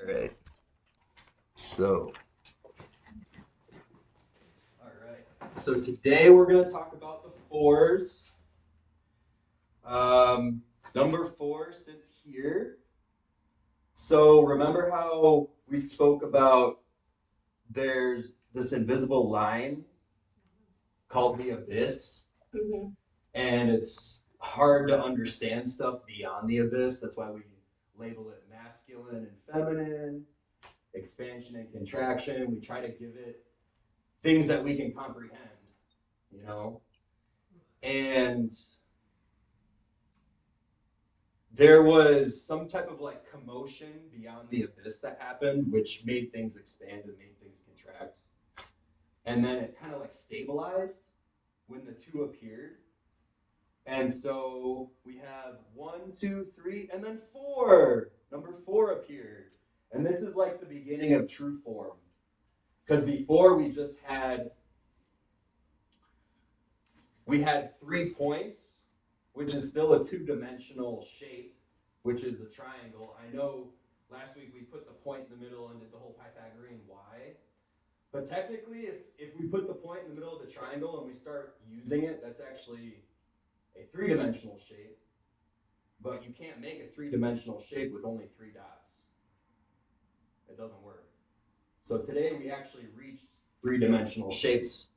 All right. So, all right. So today we're going to talk about the fours. Number 4 sits here. So remember how we spoke about there's this invisible line called the abyss? Mm-hmm. And it's hard to understand stuff beyond the abyss. That's why we label it masculine and feminine, expansion and contraction. We try to give it things that we can comprehend, you know? And there was some type of like commotion beyond the abyss that happened, which made things expand and made things contract. And then it kind of like stabilized when the two appeared. And so we have 1, 2, 3, and then 4. Number 4 appeared. And this is like the beginning of true form. Because before we just had 3 points, which is still a 2-dimensional shape, which is a triangle. I know last week we put the point in the middle and did the whole Pythagorean Y. But technically, if we put the point in the middle of the triangle and we start using it, that's actually a 3-dimensional shape. But you can't make a 3-dimensional shape with only 3 dots. It doesn't work. So today we actually reached 3-dimensional shapes.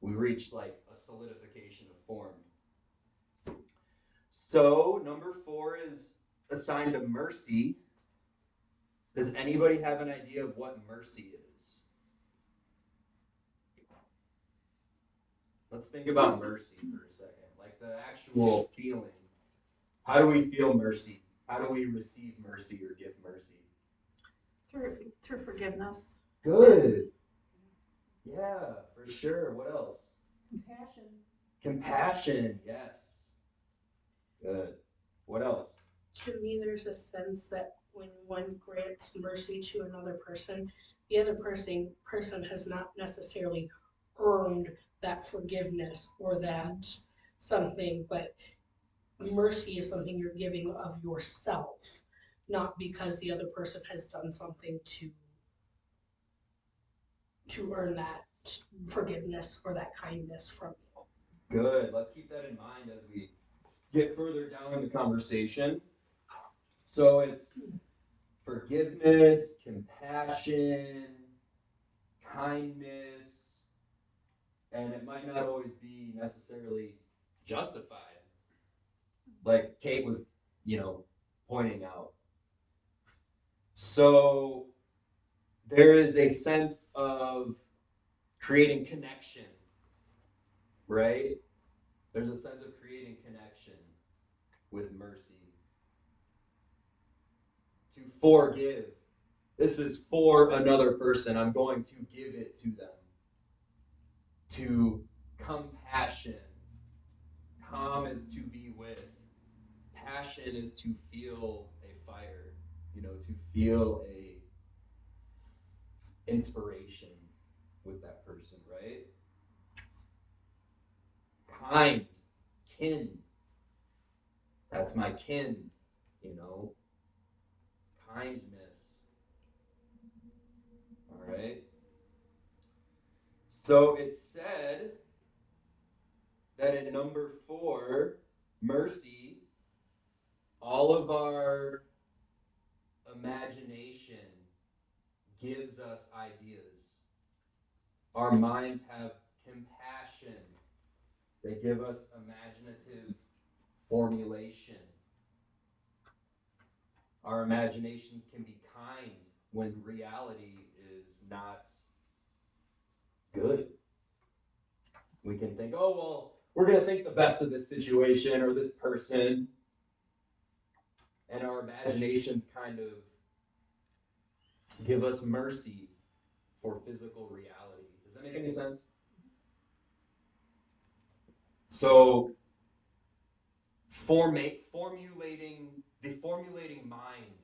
We reached like a solidification of form. So number 4 is assigned to mercy. Does anybody have an idea of what mercy is? Let's think about mercy for a second, like the actual feeling. How do we feel mercy? How do we receive mercy or give mercy? Through forgiveness. Good. Yeah, for sure. What else? Compassion. Compassion, yes. Good. What else? To me, there's a sense that when one grants mercy to another person, the other person has not necessarily earned that forgiveness or that something, but mercy is something you're giving of yourself, not because the other person has done something to earn that forgiveness or that kindness from you. Good. Let's keep that in mind as we get further down in the conversation. So it's forgiveness, compassion, kindness, and it might not always be necessarily justified, like Kate was, pointing out. So there is a sense of creating connection, right? There's a sense of creating connection with mercy. To forgive. This is for another person. I'm going to give it to them. To compassion. Calm is to be with. Passion is to feel a fire, to feel a inspiration with that person, right? Kind, kin. That's my kin, kindness. All right. So it's said that in number 4, mercy, all of our imagination gives us ideas. Our minds have compassion. They give us imaginative formulation. Our imaginations can be kind when reality is not good. We can think, oh, well, we're going to think the best of this situation or this person. And our imaginations kind of give us mercy for physical reality. Does that make any sense? So, the formulating mind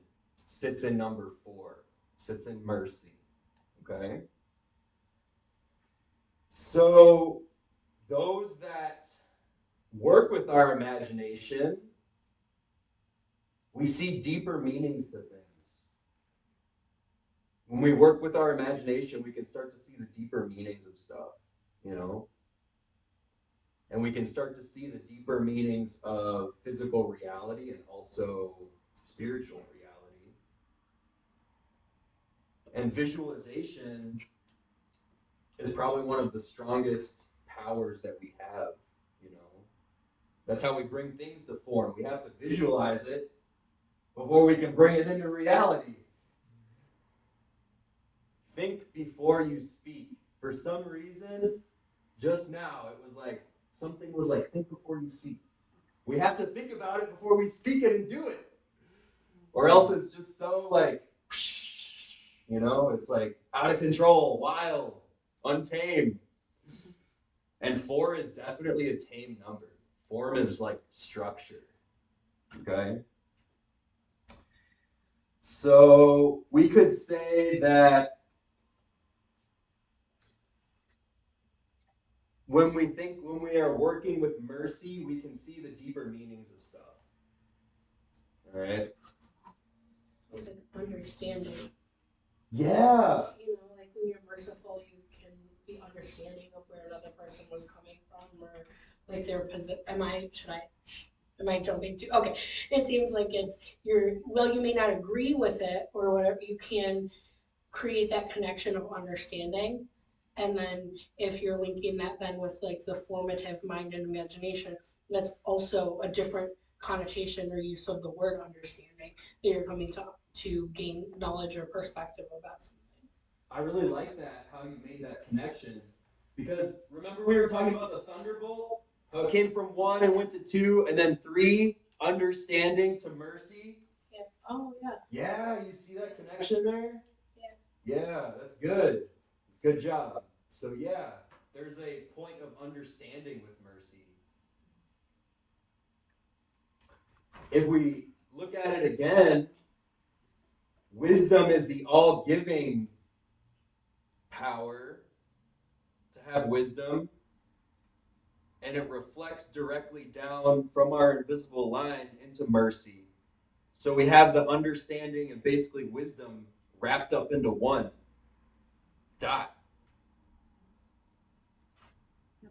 sits in number 4, sits in mercy. Okay? So, those that work with our imagination, we see deeper meanings to things. when we work with our imagination, we can start to see the deeper meanings of stuff, you know? And we can start to see the deeper meanings of physical reality and also spiritual reality. And visualization is probably one of the strongest powers that we have, you know? That's how we bring things to form. We have to visualize it before we can bring it into reality. Think before you speak. For some reason, just now, it was like, something was like, think before you speak. We have to think about it before we speak it and do it. Or else it's just so like, you know, it's like out of control, wild, untamed. And 4 is definitely a tame number. Form is like structure. Okay? So we could say that when we are working with mercy, we can see the deeper meanings of stuff. All right? Like understanding. Yeah. You know, like when you're merciful, you can be understanding of where another person was coming from, or like their position. Am I jumping to? Okay, it seems like it's you may not agree with it or whatever. You can create that connection of understanding, and then if you're linking that then with like the formative mind and imagination, that's also a different connotation or use of the word understanding that you're coming to gain knowledge or perspective about something. I really like that, how you made that connection. Because remember we were talking about the thunderbolt? How it came from 1 and went to 2, and then 3, understanding to mercy? Yeah. Oh, yeah. Yeah, you see that connection there? Yeah. Yeah, that's good. Good job. So yeah, there's a point of understanding with mercy. If we look at it again, wisdom is the all-giving power to have wisdom, and it reflects directly down from our invisible line into mercy. So we have the understanding and basically wisdom wrapped up into one dot.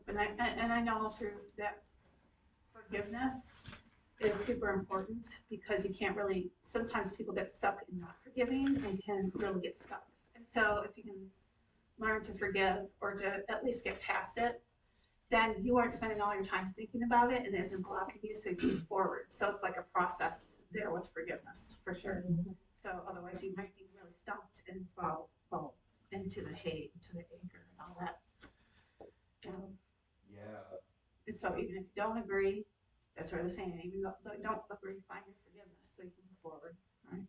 And I know through that forgiveness is super important, because you can't really, sometimes people get stuck in not forgiving and can really get stuck. And so if you can learn to forgive, or to at least get past it, then you aren't spending all your time thinking about it and it isn't blocking you, so you move forward. So it's like a process there with forgiveness, for sure. So otherwise you might be really stumped and fall into the hate, into the anger and all that. Yeah. And so even if you don't agree, that's what they're saying, even though you don't agree, find your forgiveness so you can move forward, right?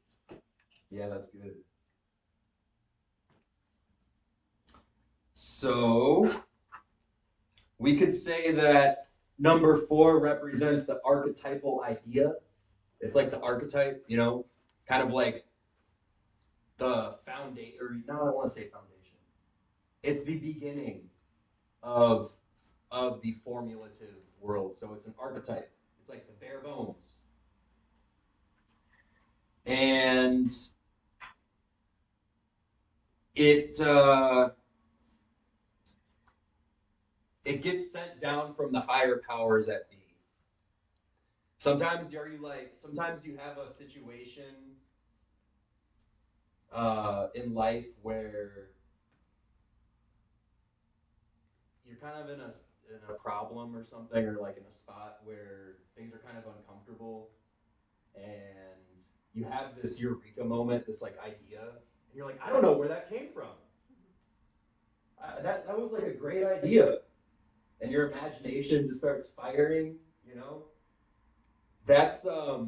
Yeah, that's good. So we could say that number 4 represents the archetypal idea. It's like the archetype, you know, kind of like the foundation, or no, I don't want to say foundation. It's the beginning of the formulative world. So it's an archetype. It's like the bare bones. And it gets sent down from the higher powers at be. Sometimes you have a situation in life where you're kind of in a problem or something, or like in a spot where things are kind of uncomfortable, and you have this eureka moment, this like idea, and you're like, I don't know where that came from. That was like a great idea, and your imagination just starts firing, you know. That's I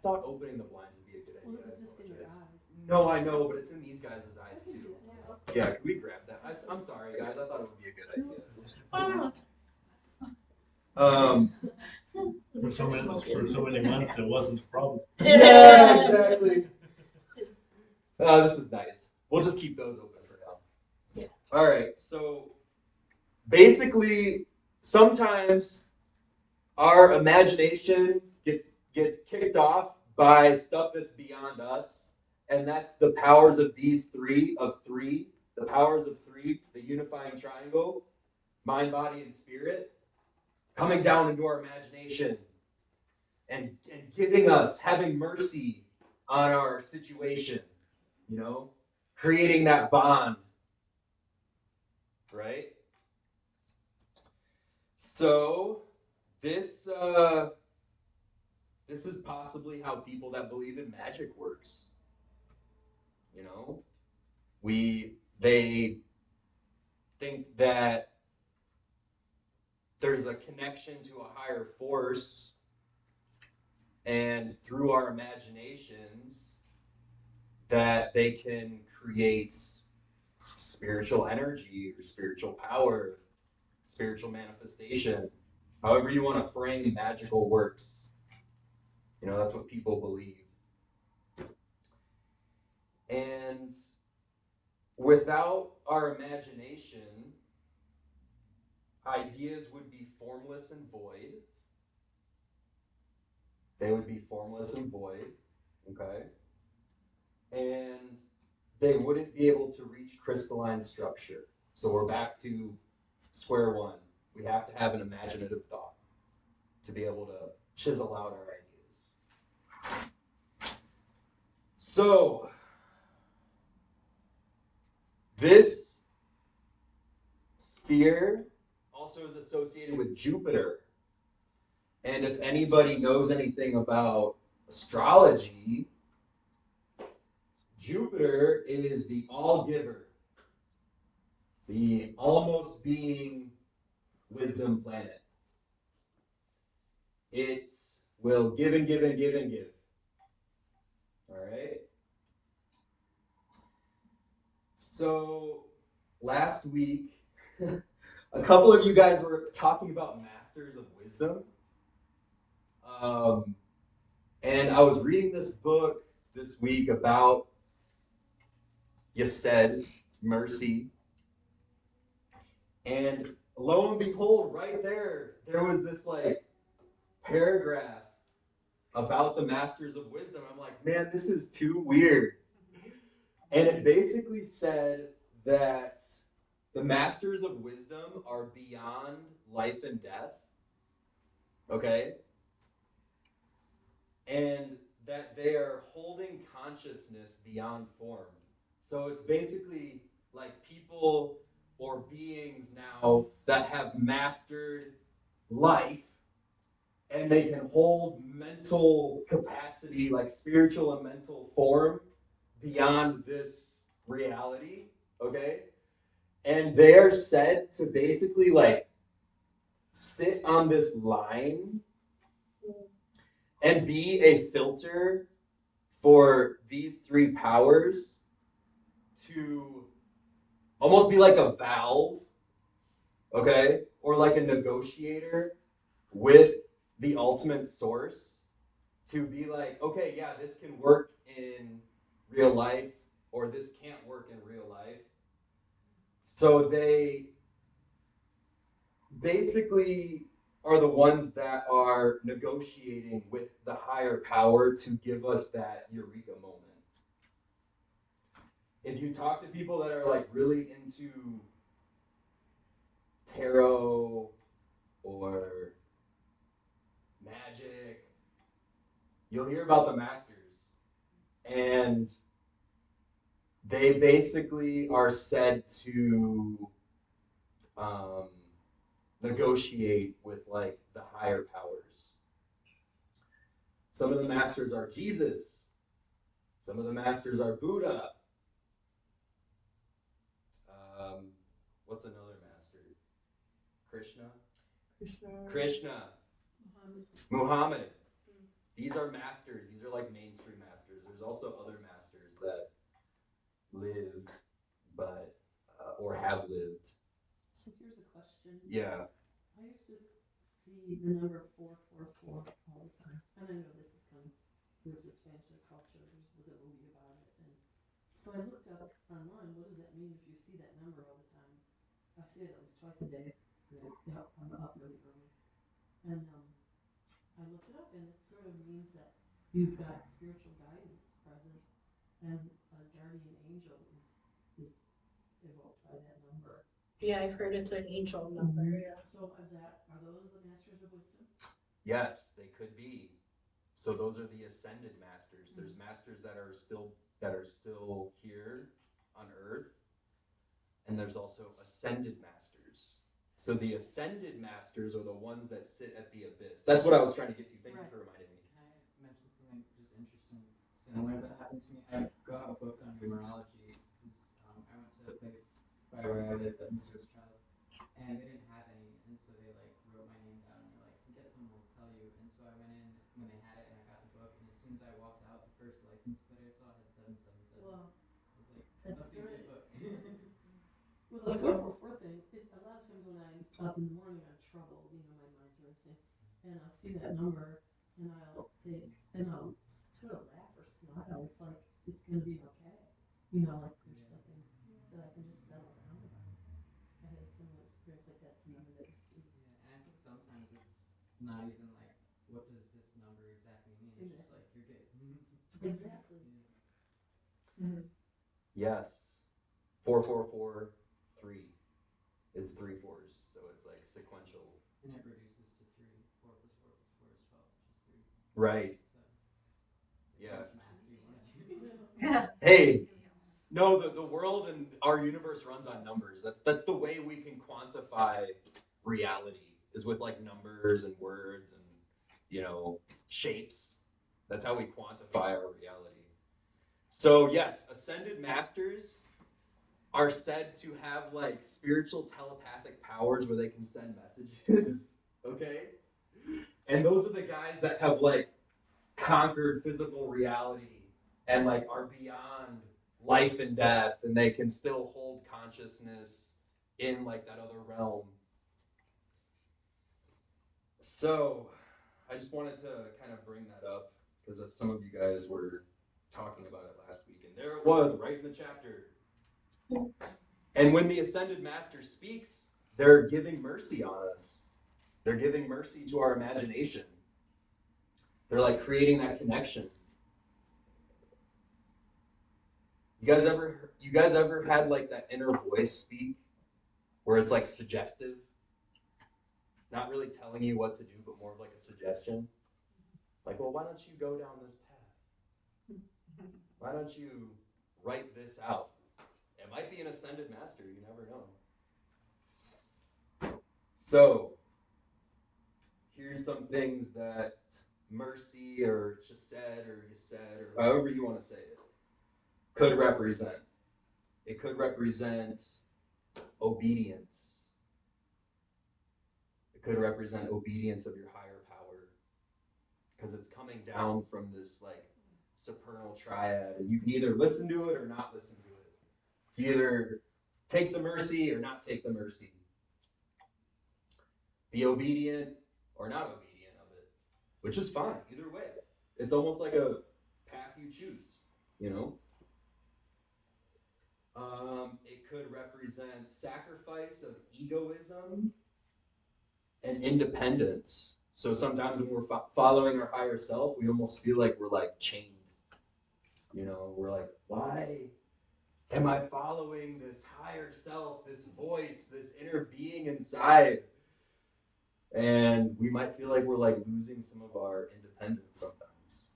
thought opening the blinds would be a good idea. Well, it was just in your eyes. No, I know, but it's in these guys' eyes too. Yeah, can we grab that? I'm sorry, guys. I thought it would be a good idea. For so many months, it wasn't a problem. Yeah, exactly. This is nice. We'll just keep those open for now. Yeah. All right. So basically, sometimes our imagination gets kicked off by stuff that's beyond us, and that's the powers of these three, the powers of three, the unifying triangle, mind, body, and spirit, coming down into our imagination and giving us, having mercy on our situation, you know, creating that bond, right? So this is possibly how people that believe in magic works. You know, they think that there's a connection to a higher force, and through our imaginations that they can create spiritual energy or spiritual power, spiritual manifestation, however you want to frame magical works. You know, that's what people believe. And without our imagination, ideas would be formless and void. They would be formless and void, okay? And they wouldn't be able to reach crystalline structure. So we're back to square one. We have to have an imaginative thought to be able to chisel out our ideas. So, this sphere also is associated with Jupiter. And if anybody knows anything about astrology, Jupiter is the all-giver, the almost being wisdom planet. It will give and give and give and give. All right? So, last week, a couple of you guys were talking about masters of wisdom. And I was reading this book this week about Yesed, mercy. And lo and behold, right there was this like paragraph about the masters of wisdom. I'm like, man, this is too weird. And it basically said that the masters of wisdom are beyond life and death. Okay? And that they are holding consciousness beyond form. So it's basically like people or beings now that have mastered life, and they can hold mental capacity, like spiritual and mental form, beyond this reality, okay? And they're said to basically like sit on this line and be a filter for these three powers to almost be like a valve, okay? Or like a negotiator with the ultimate source to be like, okay, yeah, this can work in real life, or this can't work in real life. So they basically are the ones that are negotiating with the higher power to give us that eureka moment. If you talk to people that are like really into tarot or magic, you'll hear about the masters. And they basically are said to negotiate with like the higher powers. Some of the masters are Jesus. Some of the masters are Buddha. What's another master? Krishna. Muhammad. These are masters. These are like mainstream masters. There's also other masters that live, but or have lived. So here's a question. Yeah. I used to see the number 444 all the time. And I know this is kind of, there's this fancy culture, there was a movie about it. And so I looked up online, what does that mean if you see that number all the time? I see it at least twice a day. I'm up really early. And I looked it up, and it sort of means that you've got spiritual guidance present and a guardian angel is evoked by that number. Yeah, I've heard it's an angel number, yeah. So are those the masters of wisdom? Yes, they could be. So those are the ascended masters. There's masters that are still here on earth, and there's also ascended masters. So the ascended masters are the ones that sit at the abyss. That's what I was trying to get to. Thank you for reminding me. Can I mention something just interesting, similar that happened to me? I got a book on numerology because I went to a place by where I live in Swiss Charles, and they didn't have any, and so they like wrote my name down, and they're like, "Get someone will tell you." And so I went in when they had it, and I got the book, and as soon as I walked out, the first license plate I saw had 777. Well, I was like, that's "Must be a good great. book." Well, the 444 thing, a lot of times when I'm up in the morning, I'm troubled, my mind's racing, and I'll see that number, and I'll sort of laugh or smile. It's like, it's going to be okay. Like there's something that I can just settle down about. I had a similar experience like that, some number that was too. Yeah, and I think sometimes it's not even like, what does this number exactly mean? It's just like, you're good. Exactly. Yeah. Yes. 4 4 4 3 is 3 4s. So it's like sequential. And it reduces to 3. 4 plus 4 plus 4 is 12, which is 3. Right. So, Yeah. how much math do you want to do? Hey, no, the world and our universe runs on numbers. That's the way we can quantify reality, is with like numbers and words and shapes. That's how we quantify our reality. So yes, ascended masters are said to have like spiritual telepathic powers where they can send messages. Okay? And those are the guys that have like conquered physical reality and like are beyond life and death, and they can still hold consciousness in like that other realm. So I just wanted to kind of bring that up because some of you guys were talking about it last week, and there it was right in the chapter. And when the ascended master speaks, they're giving mercy on us. They're giving mercy to our imagination. They're like creating that connection. You guys ever had like that inner voice speak where it's like suggestive? Not really telling you what to do, but more of like a suggestion. Like, well, why don't you go down this path? Why don't you write this out? It might be an ascended master, you never know. So, here's some things that mercy or chesed or yesed or however you want to say it could represent. It could represent obedience. It could represent obedience of your higher power, because it's coming down from this like supernal triad, and you can either listen to it or not listen to it. You either take the mercy or not take the mercy. Be obedient or not obedient of it, which is fine either way. It's almost like a path you choose, It could represent sacrifice of egoism and independence. So sometimes when we're following our higher self, we almost feel like we're like chained. We're like, why am I following this higher self, this voice, this inner being inside? And we might feel like we're like losing some of our independence sometimes.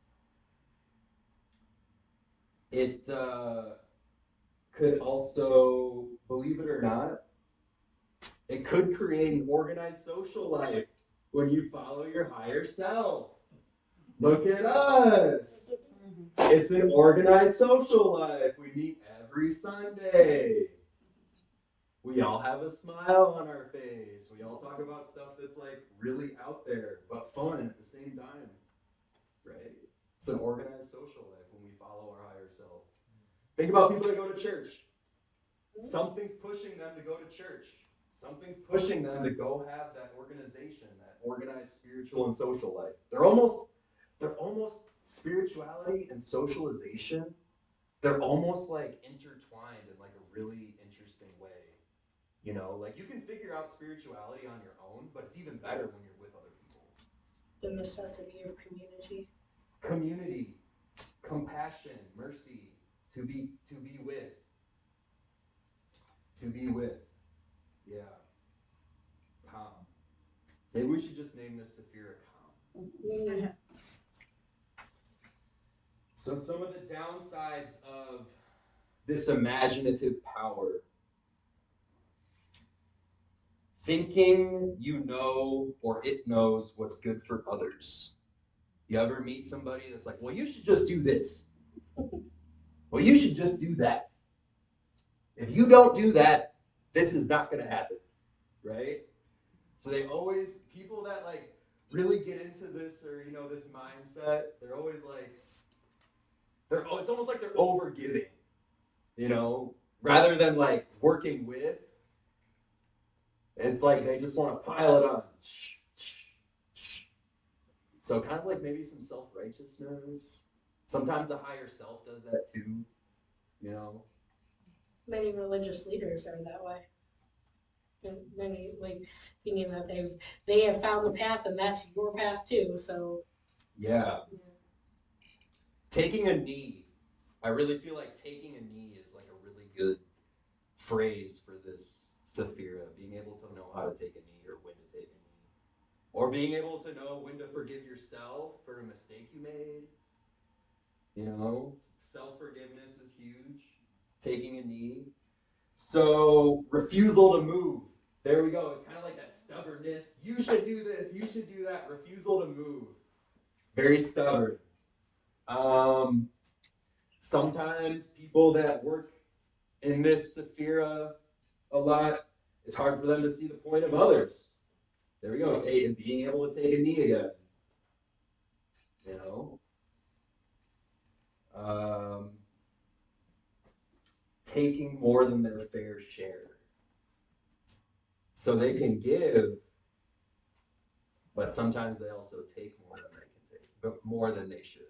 It could also, believe it or not, it could create an organized social life when you follow your higher self. Look at us. It's an organized social life. We meet every Sunday. We all have a smile on our face. We all talk about stuff that's like really out there, but fun at the same time. Right? It's an organized social life when we follow our higher self. Think about people that go to church. Something's pushing them to go to church. Something's pushing them to go have that organization, that organized spiritual and social life. They're almost spirituality and socialization. They're almost like intertwined in like a really interesting way. Like you can figure out spirituality on your own, but it's even better when you're with other people. The necessity of community. Community, compassion, mercy. To be with. To be with. Yeah. Calm. Maybe we should just name this Saphira Calm. So some of the downsides of this imaginative power. Thinking you know or it knows what's good for others. You ever meet somebody that's like, well, you should just do this. Well, you should just do that. If you don't do that, this is not going to happen, right? So they always, people that like really get into this or, this mindset, they're always like, it's almost like they're over giving, rather than like working with. It's like they just want to pile it on. So kind of like maybe some self-righteousness. Sometimes the higher self does that too, Many religious leaders are that way. And many like thinking that they have found the path and that's your path too. So Yeah. Taking a knee. I really feel like taking a knee is like a really good phrase for this Saphira, being able to know how to take a knee or when to take a knee. Or being able to know when to forgive yourself for a mistake you made. Self-forgiveness is huge. Taking a knee. So, refusal to move. There we go. It's kind of like that stubbornness. You should do this. You should do that. Refusal to move. Very stubborn. Sometimes people that work in this Saphira a lot, it's hard for them to see the point of others. There we go. Being able to take a knee again. Taking more than their fair share. So they can give, but sometimes they also take more than they can take, but more than they should.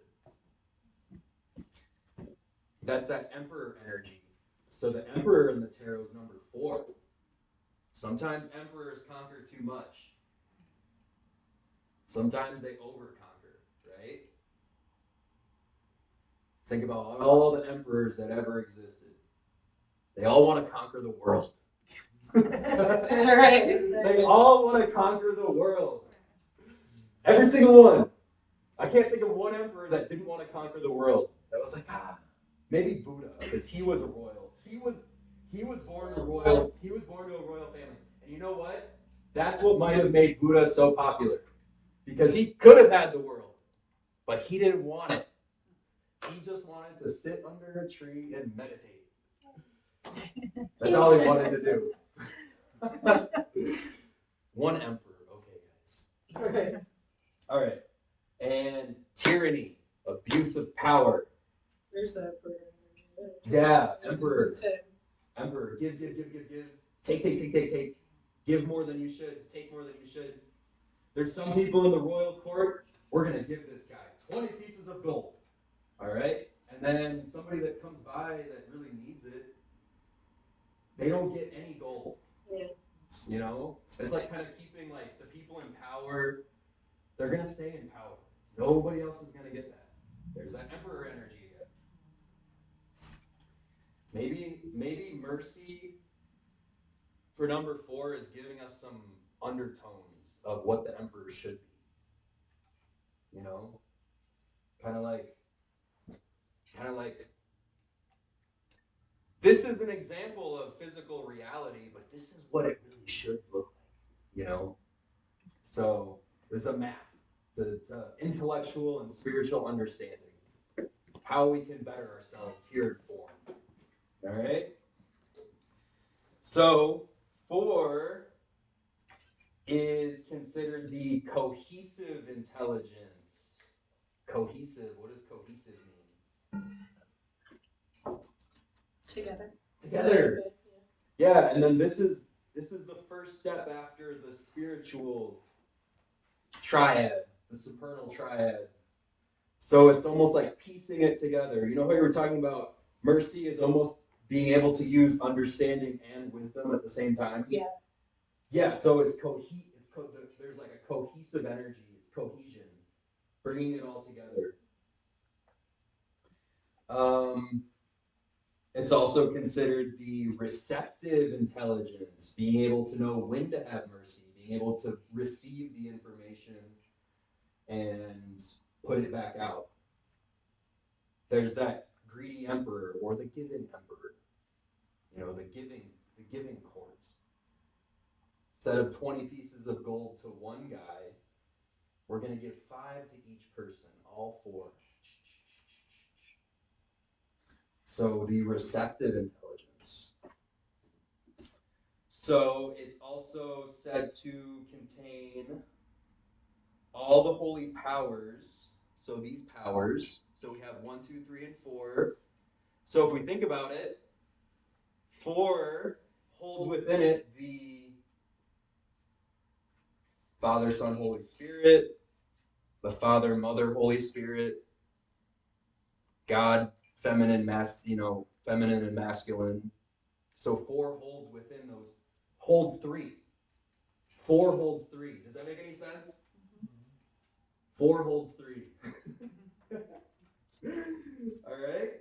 That's that emperor energy. So the emperor in the tarot is number 4. Sometimes emperors conquer too much. Sometimes they over-conquer, right? Think about all the emperors that ever existed. They all want to conquer the world. Right, exactly. They all want to conquer the world. Every single one. I can't think of one emperor that didn't want to conquer the world. That was like, maybe Buddha, because he was a royal. He was born to a royal family. And you know what? That's what might have made Buddha so popular. Because he could have had the world, but he didn't want it. He just wanted to sit under a tree and meditate. That's all he wanted to do. One emperor, okay, guys. All right. And tyranny, abuse of power. There's that for Yeah, emperor. Emperor, give. Take. Give more than you should, take more than you should. There's some people in the royal court, we're going to give this guy 20 pieces of gold. All right? And then somebody that comes by that really needs it, they don't get any gold. Yeah. It's like kind of keeping like the people in power, they're going to stay in power. Nobody else is going to get that. There's that emperor energy again. Maybe mercy for number 4 is giving us some undertones of what the emperor should be. Kind of like this is an example of physical reality, but this is what it really should look like, So this is a map to intellectual and spiritual understanding, how we can better ourselves here in form. All right? So 4 is considered the cohesive intelligence. Cohesive, what does cohesive mean? Together. Yeah, and then this is the first step after the spiritual triad, the supernal triad. So it's almost like piecing it together. You know how you were talking about mercy is almost being able to use understanding and wisdom at the same time? Yeah. Yeah, so it's there's like a cohesive energy, it's cohesion, bringing it all together. It's also considered the receptive intelligence, being able to know when to have mercy, being able to receive the information and put it back out. There's that greedy emperor or the giving emperor. The giving court. Instead of 20 pieces of gold to one guy, we're going to give 5 to each person, all 4. So the receptive intelligence. So it's also said to contain all the holy powers. So these powers. So we have 1, 2, 3, and 4. So if we think about it, 4 holds within it the Father, Son, Holy Spirit, the Father, Mother, Holy Spirit, God, feminine and masculine. So 4 holds within those, holds 3. 4 holds 3. Does that make any sense? 4 holds 3. All right.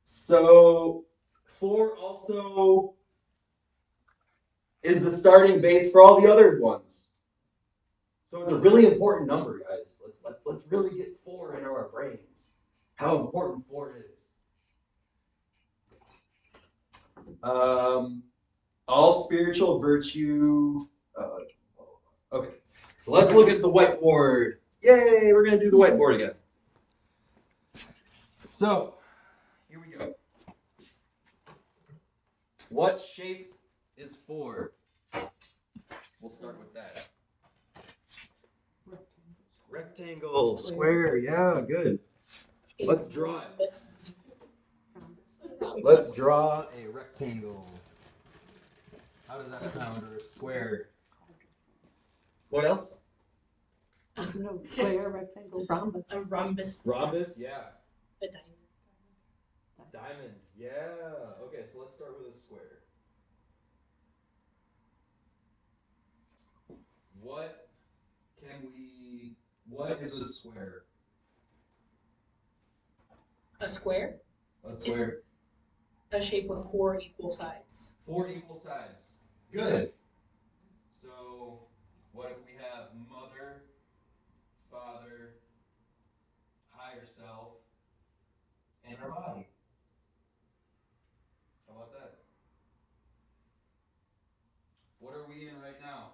So 4 also is the starting base for all the other ones. So it's a really important number, guys. Let's really get 4 into our brains. How important 4 is. All spiritual virtue. Okay, so let's look at the whiteboard. Yay, we're gonna do the whiteboard again. So here we go. What shape is 4? We'll start with that. Rectangle, square, yeah, good. Let's draw it. Let's draw a rectangle. How does that sound? Or a square? What else? I don't know, square, rectangle, rhombus. A rhombus. Rhombus, yeah. A diamond. Diamond, yeah. Okay, so let's start with a square. What is a square? A square? A square. A shape of 4 equal sides. 4 equal sides. Good. So, what if we have mother, father, higher self, and our body? How about that? What are we in right now?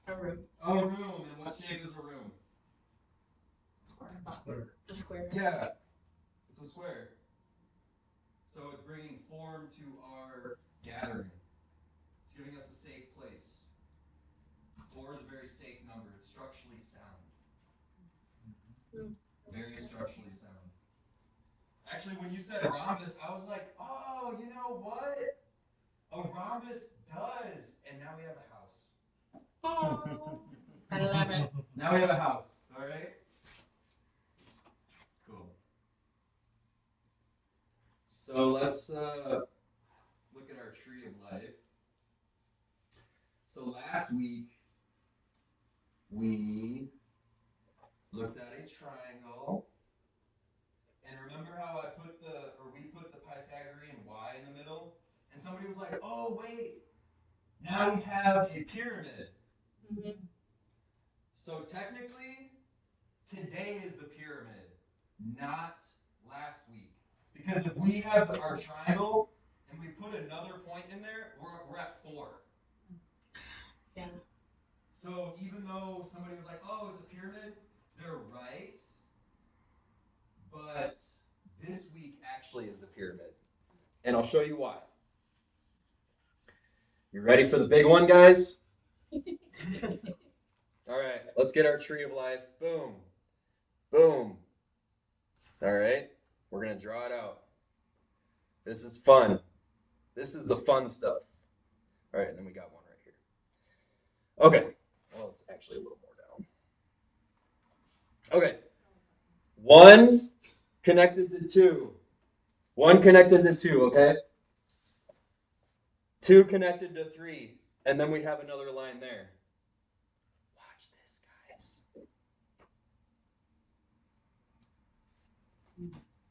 A room. A room. And what shape is a room? A square. Yeah, it's a square. So it's bringing form to our gathering. It's giving us a safe place. 4 is a very safe number. It's structurally sound. Very structurally sound. Actually, when you said rhombus, I was like, oh, you know what? A rhombus does. And now we have a house. Oh, I love it. Now we have a house. All right? Cool. So let's look at our tree of life. So last week, we looked at a triangle. And remember how we put the Pythagorean y in the middle? And somebody was like, oh, wait, now we have a pyramid. Mm-hmm. So technically, today is the pyramid, not last week. Because if we have our triangle and we put another point in there, we're at 4. Yeah. So even though somebody was like, oh, it's a pyramid, they're right. But this week actually is the pyramid. And I'll show you why. You ready for the big one, guys? All right, let's get our tree of life. Boom. Boom. All right, we're going to draw it out. This is fun. This is the fun stuff. All right, and then we got one right here. Okay. Well, it's actually a little more down. Okay. 1 connected to 2. 1 connected to 2, okay? 2 connected to 3. And then we have another line there. Watch this, guys.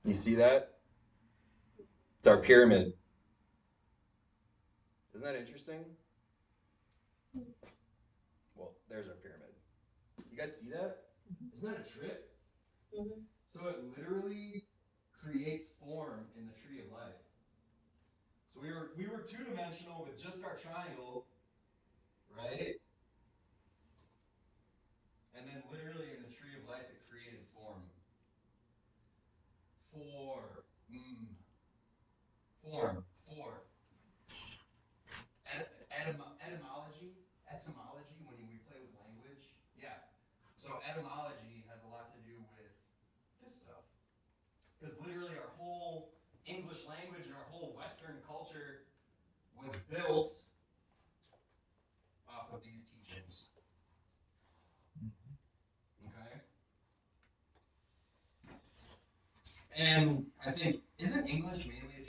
You see that? It's our pyramid. Isn't that interesting? Well, there's our pyramid. You guys see that? Isn't that a trip? Mhm. So it literally creates form in the tree of life. So we were two-dimensional with just our triangle, right? And then literally in the tree of life it created form. Form. Etymology, when we play with language. Yeah. So etymology has a lot to do with this stuff. Because literally our whole English language and our whole Western culture was built off of these teachings. Okay? And I think, isn't English mainly a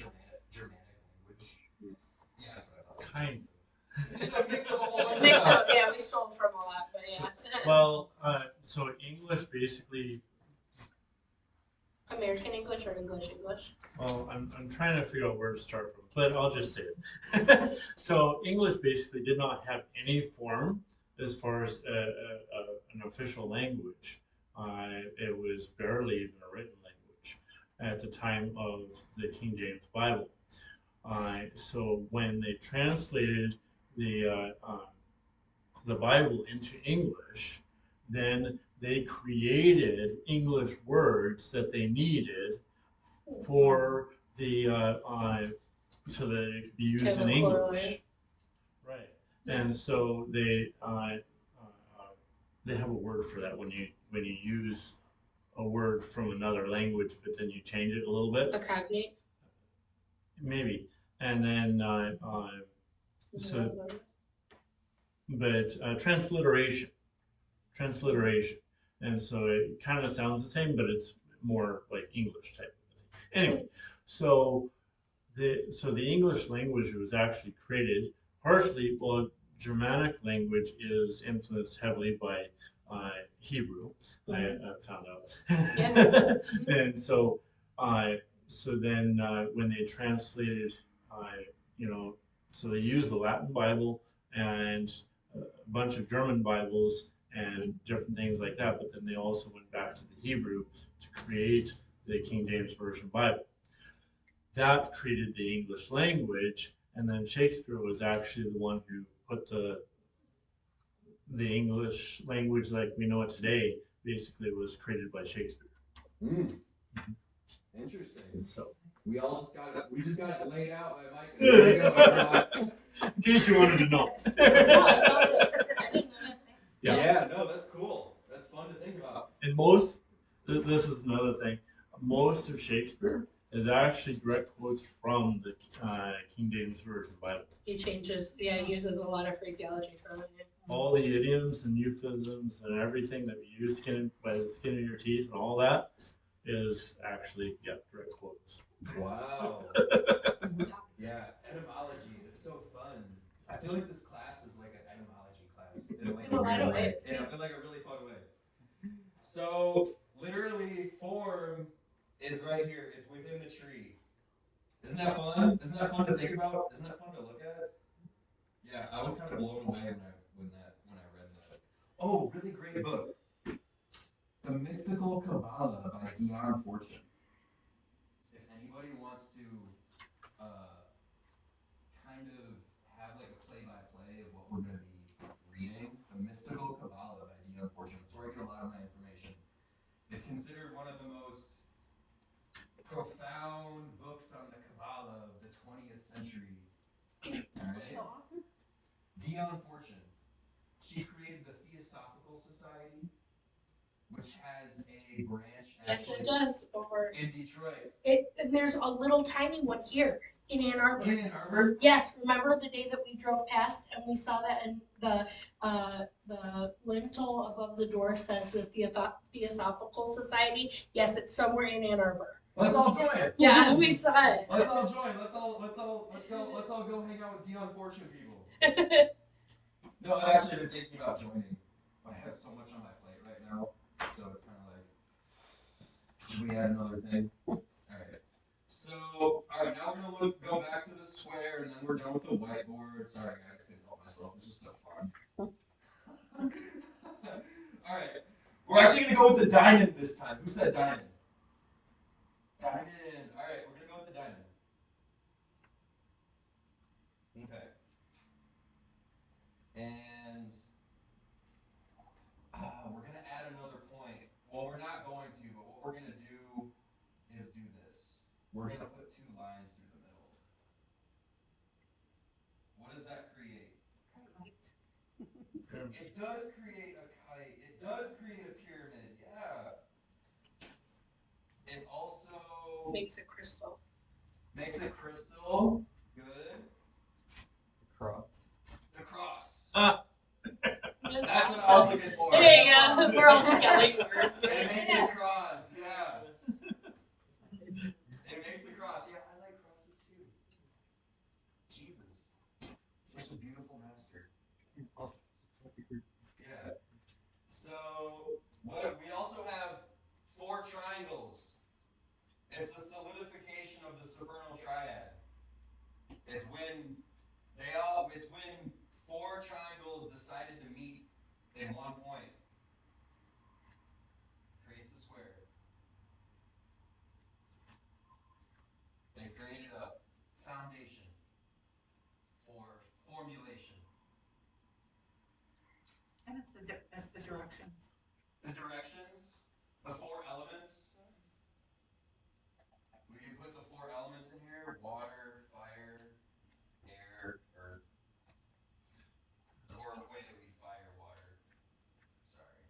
Germanic language? Yeah, that's what I thought. Kind It's a mix of a whole bunch of Mix stuff. up, yeah, we stole from a lot, but yeah. Well, so English basically, American English or English English? well, I'm trying to figure out where to start from, but I'll just say it. So English basically did not have any form as far as an official language. It was barely even a written language at the time of the King James Bible. So when they translated the Bible into English, then they created English words that they needed for the so that it could be used Kind in of English, correlate. right? And so they have a word for that when you use a word from another language, but then you change it a little bit, A cognate? maybe, and then so, but transliteration, and so it kind of sounds the same, but it's more like English type of thing. Anyway, so the English language was actually created partially. Well, Germanic language is influenced heavily by Hebrew. I found out. Yeah. And so then when they translated, so they used the Latin Bible and a bunch of German Bibles and different things like that. But then they also went back to the Hebrew to create the King James Version Bible. That created the English language, and then Shakespeare was actually the one who put the English language like we know it today. Basically, was created by Shakespeare. Interesting. So we just got it laid out by Mike. There you go. In case you wanted to know. I didn't know that. Yeah, no, that's cool. That's fun to think about. And this is another thing. Most of Shakespeare is actually direct quotes from the King James Version Bible. He changes, he uses a lot of phraseology from it. All the idioms and euphemisms and everything that we use by the skin of your teeth and all that is actually, direct quotes. Wow. Yeah, etymology. It's so fun. I feel like this class is like an etymology class in like a weird way. In like a really fun way. So literally, form is right here. It's within the tree. Isn't that fun? Isn't that fun to think about? Isn't that fun to look at? Yeah, I was kind of blown away when I read that. Oh, really great book. The Mystical Kabbalah by Dion Fortune. If anybody wants to kind of have like a play-by-play of what we're going to be reading, The Mystical Kabbalah by Dion Fortune. That's where I get a lot of my information. It's considered one of the most profound books on the Kabbalah of the 20th century. All right? Dion Fortune. She created the Theosophical Society, which has a branch actually Yes, it does. Over in Detroit. and there's a little tiny one here in Ann Arbor. In Ann Arbor? Yes, remember the day that we drove past and we saw that, and the lintel above the door says the Theosophical Society. Yes, it's somewhere in Ann Arbor. Let's all join. Yeah, we saw it. Let's all join. Let's all go hang out with Dion Fortune people. No, I've actually been thinking about joining, but I have so much on my plate right now, so it's kind of like, should we add another thing? All So, all right, now we're gonna go back to the square, and then we're done with the whiteboard. Sorry, guys, I couldn't help myself. It's just so fun. All right, we're actually gonna go with the diamond this time. Who said diamond? Diamond. All right, we're gonna go with the diamond. Okay. And we're gonna add another point. Well, we're not going to, but what we're gonna do is do this. We're gonna put 2 lines through the middle. What does that create? It does create a kite. It does create a pyramid. Yeah. It also Makes a crystal. makes a crystal. Good. Cross. The cross. That's what I was looking for. There you go. We're all spelling words, It right? makes the cross. Yeah. It makes the cross. Yeah, I like crosses too. Jesus. Such a beautiful master. Yeah. So what we also have 4 triangles. It's the solidification of the supernal triad. It's when it's when 4 triangles decided to meet in one point. Creates the square. They created a foundation for formulation. And it's the directions. The directions, the 4 elements. We can put the 4 elements in here: water, fire, air, earth. Or wait, it would be fire, water. Sorry.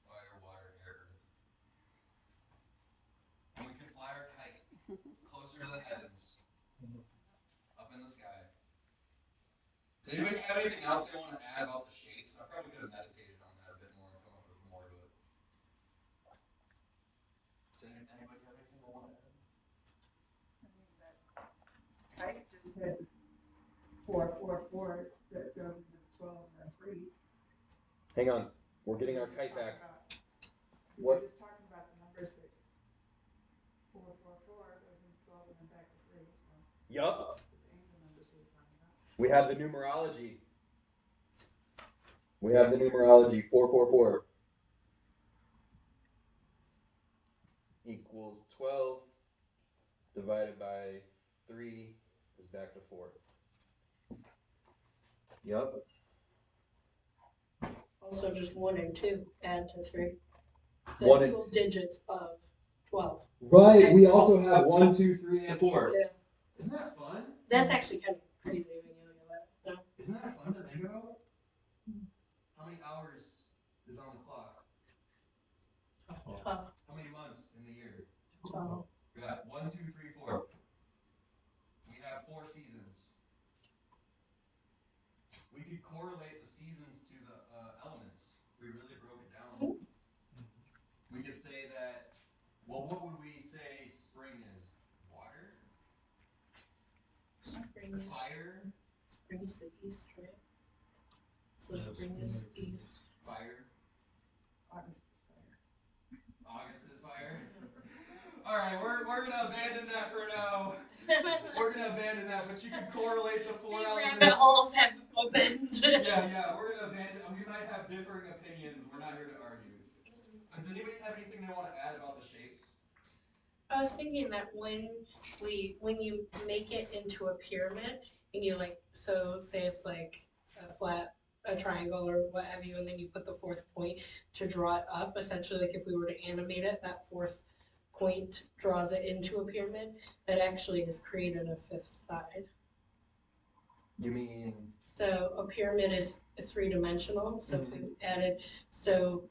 Fire, water, air, earth. And we can fly our kite closer to the heavens, up in the sky. Does anybody have anything else they want to add about the shapes? I probably could have meditated on that a bit more and come up with more, but does anybody have anything they want to add? I just had 4, 4, 4 that goes into 12 and then 3. Hang on, we're getting our kite back. We were What? just talking about the numbers that 4, 4, 4 goes into 12 and then back to 3. So Yup. the angel numbers we were talking about. We have the numerology. We have the numerology. 444 equals 12 divided by 3 is back to 4. Yep. Also just 1 and 2, add to 3. The 1 and actual digits of 12. Right. We also have 1, 2, 3, and 4. Yeah. Isn't that fun? That's actually kind of crazy when you look at that. Isn't that fun to think about? How many hours is on the clock? 12. How many months in the year? 12. We got 1, 2, 3, 4. We have 4 seasons. We could correlate the seasons to the elements. We really broke it down. We could say that. Well, what would we say spring is? Water? Spring. Fire? Spring is the east, right? So spring is east. Fire? August is fire. August is fire? Alright, we're gonna abandon that for now. We're gonna abandon that, but you can correlate the 4 elements. Rabbit holes have opened. Yeah, we're gonna abandon. We might have differing opinions. We're not here to argue. Does anybody have anything they want to add about the shapes? I was thinking that when you make it into a pyramid and you so say it's like a flat, a triangle or what have you, and then you put the 4th point to draw it up, essentially like if we were to animate it, that 4th point draws it into a pyramid, that actually has created a 5th side. You mean? So a pyramid is 3-dimensional, so if we added, so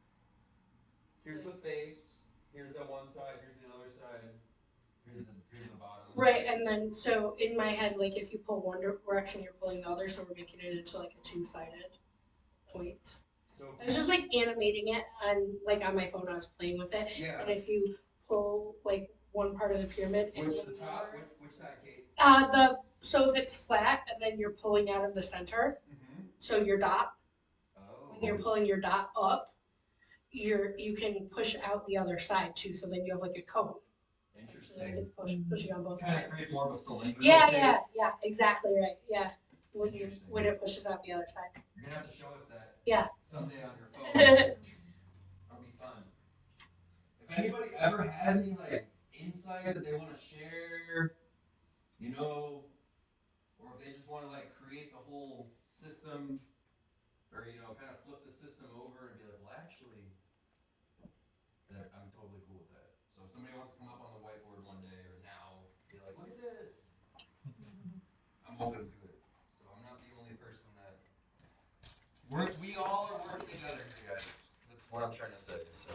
here's the face, here's the one side, here's the other side, here's the bottom. right, and then so in my head, like if you pull one direction, you're pulling the other, so we're making it into like a 2-sided point. So I was just like animating it on my phone. I was playing with it, yeah. and if you pull like one part of the pyramid, Which the top? Which side, Kate? So if it's flat and then you're pulling out of the center, so your dot. Oh. When you're pulling your dot up, you can push out the other side too. So then you have like a cone. Interesting. like it's pushing on both Kind sides. of creates more of a cylindrical Yeah, shape. yeah, exactly right. Yeah, when Interesting. when it pushes out the other side. You're gonna have to show us that. Yeah. Someday on your phone. That'll be fun. If anybody ever has any like insight that they want to share, you know, or if they just want to like create the whole system, or you know, kind of flip the system over and be like, well, actually, that I'm totally cool with that. So if somebody wants to come up on the whiteboard one day or now, be like, look at this. I'm open to it. So I'm not the only person that we all are working together here, guys. That's what I'm trying to say. So,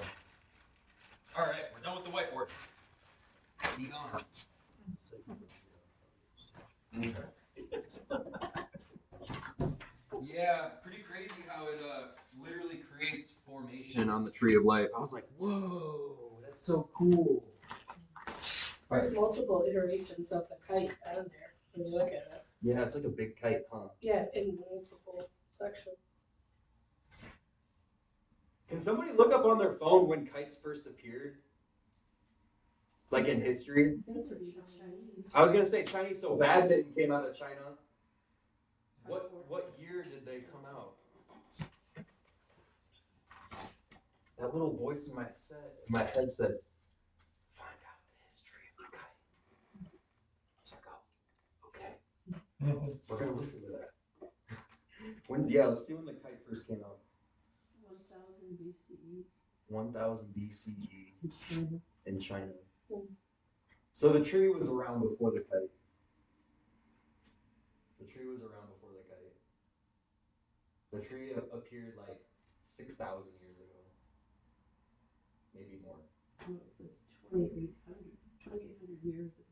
all right, we're done with the whiteboard. Be gone. Yeah, pretty crazy how it literally creates formation on the tree of life. I was like, whoa, that's so cool. There's multiple iterations of the kite down there when you look at it. Yeah, it's like a big kite, huh? Yeah, in multiple sections. Can somebody look up on their phone when kites first appeared? Like in history? Chinese. I was gonna say Chinese, so badminton came out of China. What year did they come out? That little voice in my head said, find out the history of the kite. It's like, oh, okay. We're gonna listen to that. Let's see when the kite first came out. 1000 BCE. 1000 BCE in China. in China. So the tree was around before the kite. The tree was around before the kite. The tree appeared like 6,000 years ago. Maybe more. No, it says 2,800 years ago.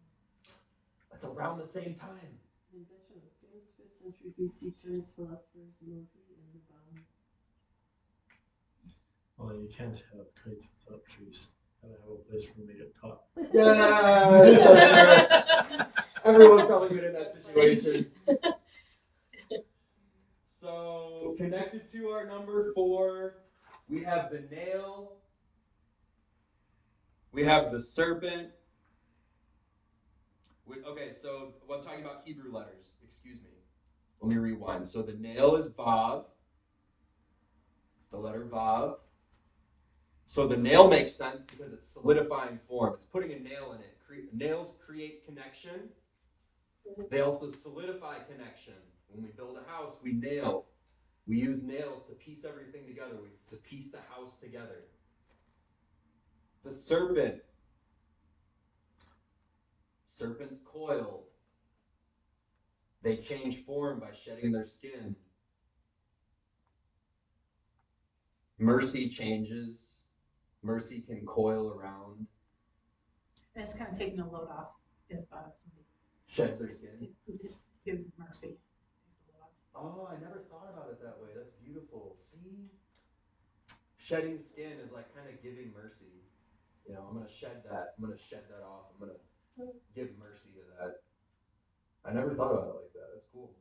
That's around the same time. Invention of the famous 5th century BC Chinese philosophers Mozi and Nabal. Well, you can't have kites without trees. Gotta have a place for them to get caught. Yeah, that's so true. Everyone's probably been in that situation. So, connected to our number 4, we have the nail, we have the serpent. Okay, so I'm talking about Hebrew letters. Excuse me. Let me rewind. So the nail is Vav, the letter Vav. So the nail makes sense because it's solidifying form. It's putting a nail in it. Nails create connection. They also solidify connection. When we build a house, we nail. We use nails to piece everything together, to piece the house together. The serpent. Serpents coil. They change form by shedding their skin. Mercy changes. Mercy can coil around. And it's kind of taking a load off if somebody Sheds their skin. gives mercy. Oh, I never thought about it that way. That's beautiful. See? Shedding skin is like kind of giving mercy. You know, I'm going to shed that. I'm going to shed that off. I'm going to give mercy to that. I never thought about it like that. That's cool.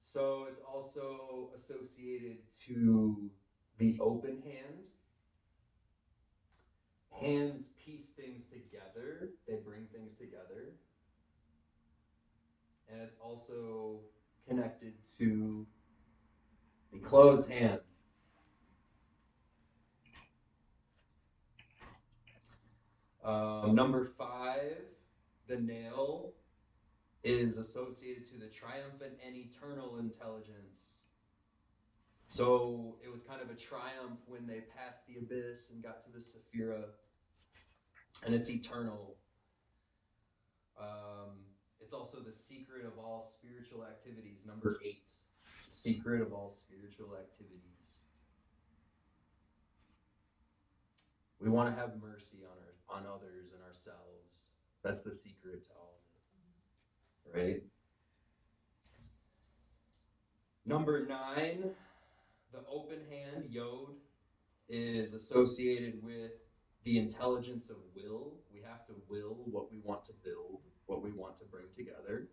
So it's also associated to the open hand. Hands piece things together. They bring things together. And it's also connected to the closed hand. Number 5, the nail, is associated to the triumphant and eternal intelligence. So it was kind of a triumph when they passed the abyss and got to the Sephira, and it's eternal. It's also the secret of all spiritual activities. Number 8, the secret of all spiritual activities. We want to have mercy on others and ourselves. That's the secret to all of it, right? Number 9, the open hand, Yod, is associated with the intelligence of will. We have to will what we want to build, what we want to bring together.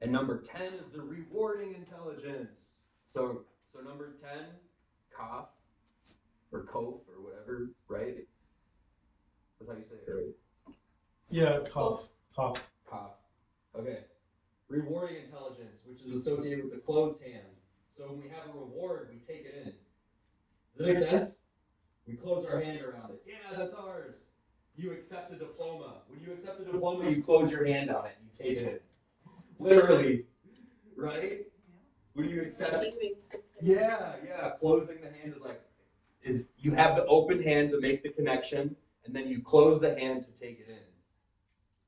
And number 10 is the rewarding intelligence. So number 10, Kaf, or kof or whatever, right? That's how you say it, right? Yeah, cough. Kof. Okay. Rewarding intelligence, which is associated with the closed hand. So when we have a reward, we take it in. Does that make sense? We close our hand around it. Yeah, that's ours. You accept a diploma. When you accept a diploma, you close your hand on it and you take it in. Literally. Right? When you accept Yeah. Closing the hand is you have the open hand to make the connection, and then you close the hand to take it in.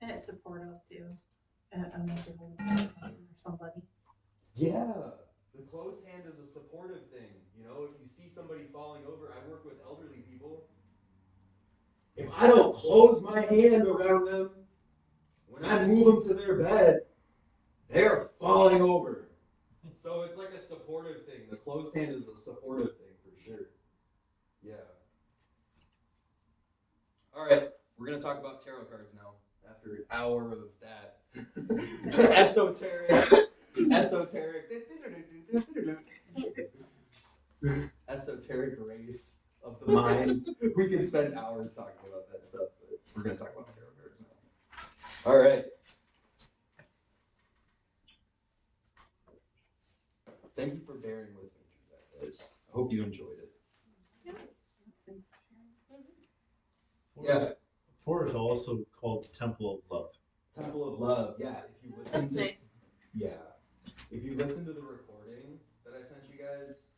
And it's supportive too. A miserable person or somebody. Yeah. The closed hand is a supportive thing. You know, if you see somebody falling over, I work with elderly people. If I don't close my hand around them, when I move them to their bed, they're falling over. So it's like a supportive thing. The closed hand is a supportive thing for sure. Yeah. All right, we're gonna talk about tarot cards now. After an hour of that esoteric race of the mind. We could spend hours talking about that stuff, but we're gonna talk about tarot cards now. All right. Thank you for bearing with me through that, guys. I hope you enjoyed it. Yeah. 4 is also called Temple of Love. Temple of Love. Yeah. If you listen That's to nice. if you listen to the recording that I sent you guys,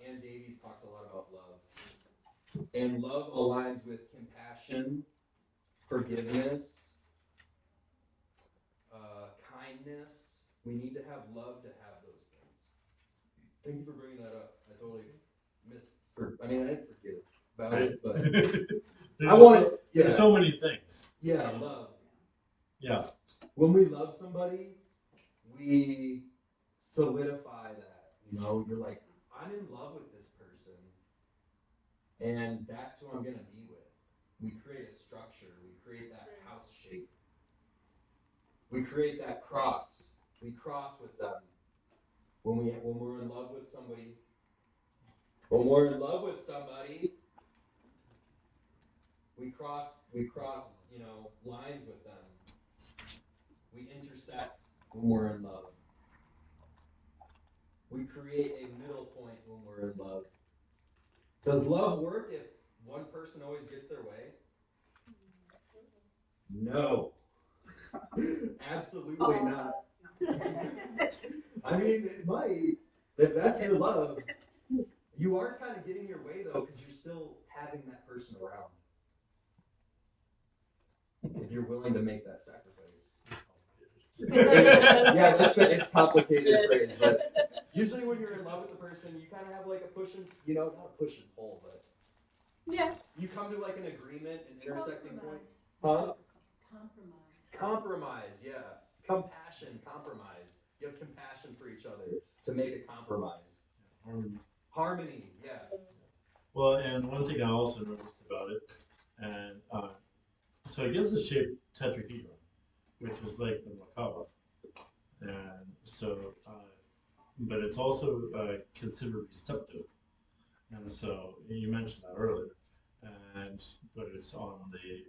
Ann Davies talks a lot about love. And love aligns with compassion, forgiveness, kindness. We need to have love to have those things. Thank you for bringing that up. I totally missed. I didn't forget about it, but I want it. Yeah. There's so many things. Yeah, love. Yeah. When we love somebody, we solidify that. You know, you're like, I'm in love with this person, and that's who I'm gonna be with. We create a structure. We create that house shape. We create that cross. We cross with them. When we're in love with somebody. When we're in love with somebody, we cross, you know, lines with them. We intersect when we're in love. We create a middle point when we're in love. Does love work if one person always gets their way? No. Absolutely not. I mean, it might. If that's your love, you are kind of getting your way though, because you're still having that person around. If you're willing to make that sacrifice. Yeah, it's complicated phrase, but usually when you're in love with a person, you kind of have like a push and, you know, not push and pull, but Yeah. you come to like an agreement, an intersecting point. Huh? Compromise, yeah. Compassion, compromise. You have compassion for each other to make a compromise. Harmony, yeah. Well, and one thing I also noticed about it, and so it gives the shape tetrahedron, which is like the macabre, and so, but it's also considered receptive, and so you mentioned that earlier, but it's on the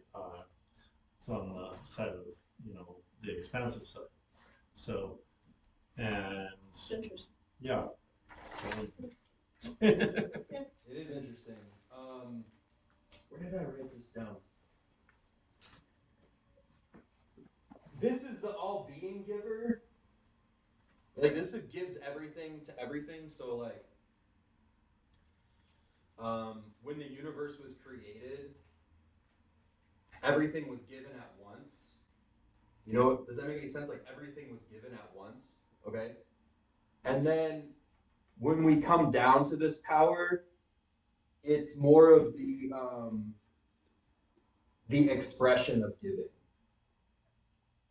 side of, you know, the expansive side, so, and Interesting. yeah. It is interesting. Where did I write this down? This is the all-being giver. Like, this gives everything to everything. So, like, when the universe was created, everything was given at once. You know, does that make any sense? Like, everything was given at once, okay? And then when we come down to this power, it's more of the expression of giving.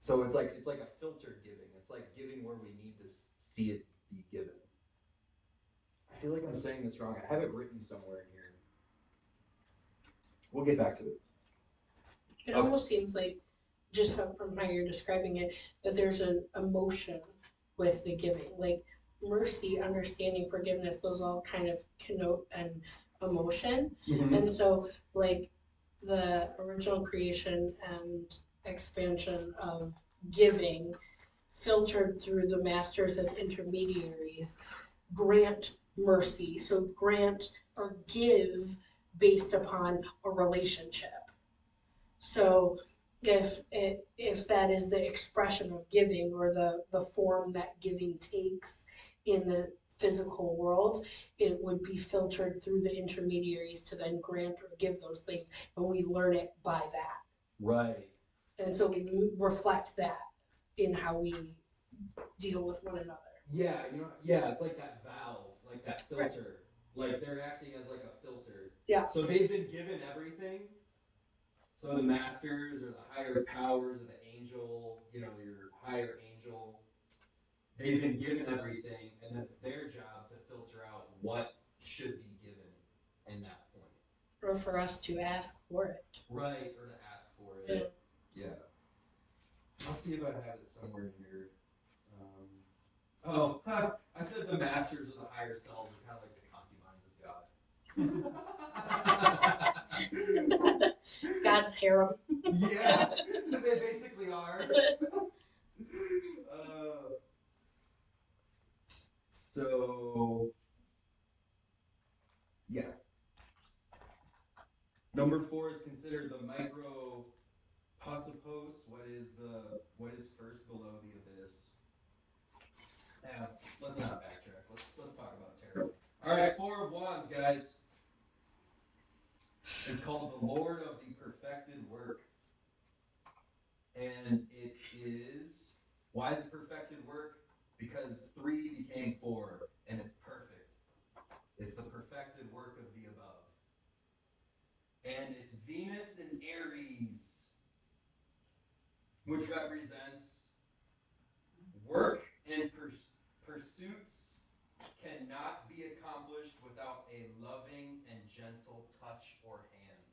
So it's like a filtered giving. It's like giving where we need to see it be given. I feel like I'm saying this wrong. I have it written somewhere in here. We'll get back to it. It almost seems like, just from how you're describing it, that there's an emotion with the giving. Like mercy, understanding, forgiveness, those all kind of connote and emotion. Mhm. And so, like, the original creation and expansion of giving, filtered through the masters as intermediaries, grant mercy. So, grant or give based upon a relationship. So, if that is the expression of giving or the form that giving takes in the physical world, it would be filtered through the intermediaries to then grant or give those things, and we learn it by that. Right. And so we reflect that in how we deal with one another. Yeah, yeah, it's like that valve, like that filter. Like they're acting as like a filter. Yeah. So they've been given everything. So the masters or the higher powers or the angel, your higher angel, they've been given everything, and then it's their job to filter out what should be given in that point. Or for us to ask for it. Right, or to ask for it. Yeah. I'll see if I have it somewhere in here. I said the masters or the higher selves are kind of like the concubines of God. God's harem. Yeah, they basically are. So, yeah. Number 4 is considered the micropusipos. What is first below the abyss? Yeah, let's not backtrack. Let's talk about tarot. All right, 4 of Wands, guys. It's called the Lord of the Perfected Work. And it is, why is it perfected work? Because 3 became 4, and it's perfect. It's the perfected work of the above. And it's Venus in Aries, which represents work and pursuits cannot be accomplished without a loving and gentle touch or hand.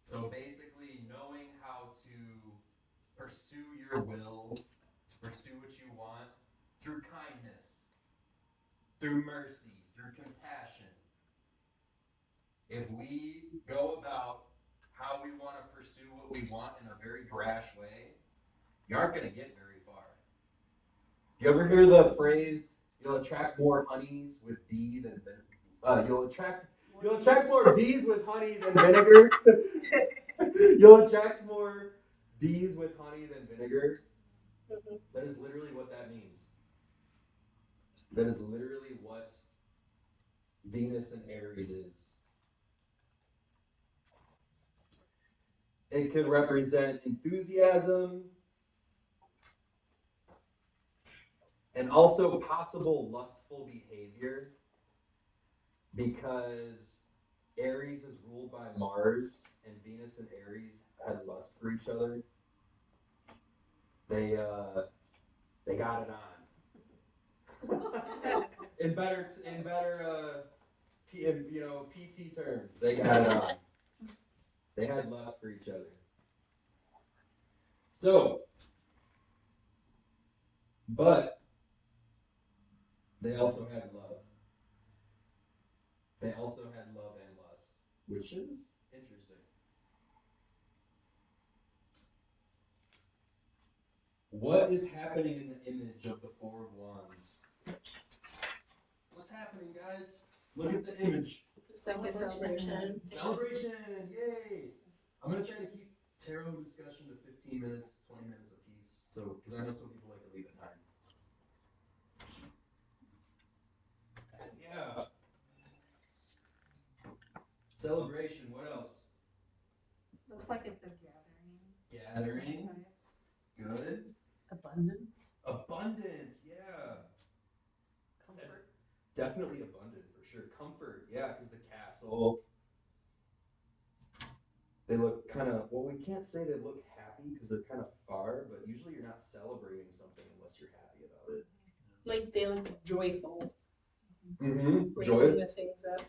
So basically, knowing how to pursue your will, to pursue what you want through kindness, through mercy, through compassion. If we go about how we want to pursue what we want in a very brash way, you aren't going to get very far. You ever hear the phrase, you'll attract more honeys with bee than vinegar? You'll attract more bees with honey than vinegar. You'll attract more bees with honey than vinegar. That is literally what that means. That is literally what Venus and Aries is. It could represent enthusiasm and also possible lustful behavior, because Aries is ruled by Mars, and Venus and Aries had lust for each other. They got it on. in better PC terms, they got it on. They had lust for each other. So, but they also had love. They also had love and lust, which is interesting. What is happening in the image of the 4 of Wands? What's happening, guys? Look at the image. Celebration. Celebration! Yay! I'm going to try to keep tarot discussion to 15 minutes, 20 minutes a piece. So, because I know some people like to leave at 9. Yeah. Celebration, what else? Looks like it's a gathering. Gathering. Good. Abundance. Abundance, yeah. Comfort. Definitely abundant, for sure. Comfort, yeah, because the castle. They look kind of, well, we can't say they look happy because they're kind of far, but usually you're not celebrating something unless you're happy about it. Like they look joyful. Mm-hmm. Raising the things up.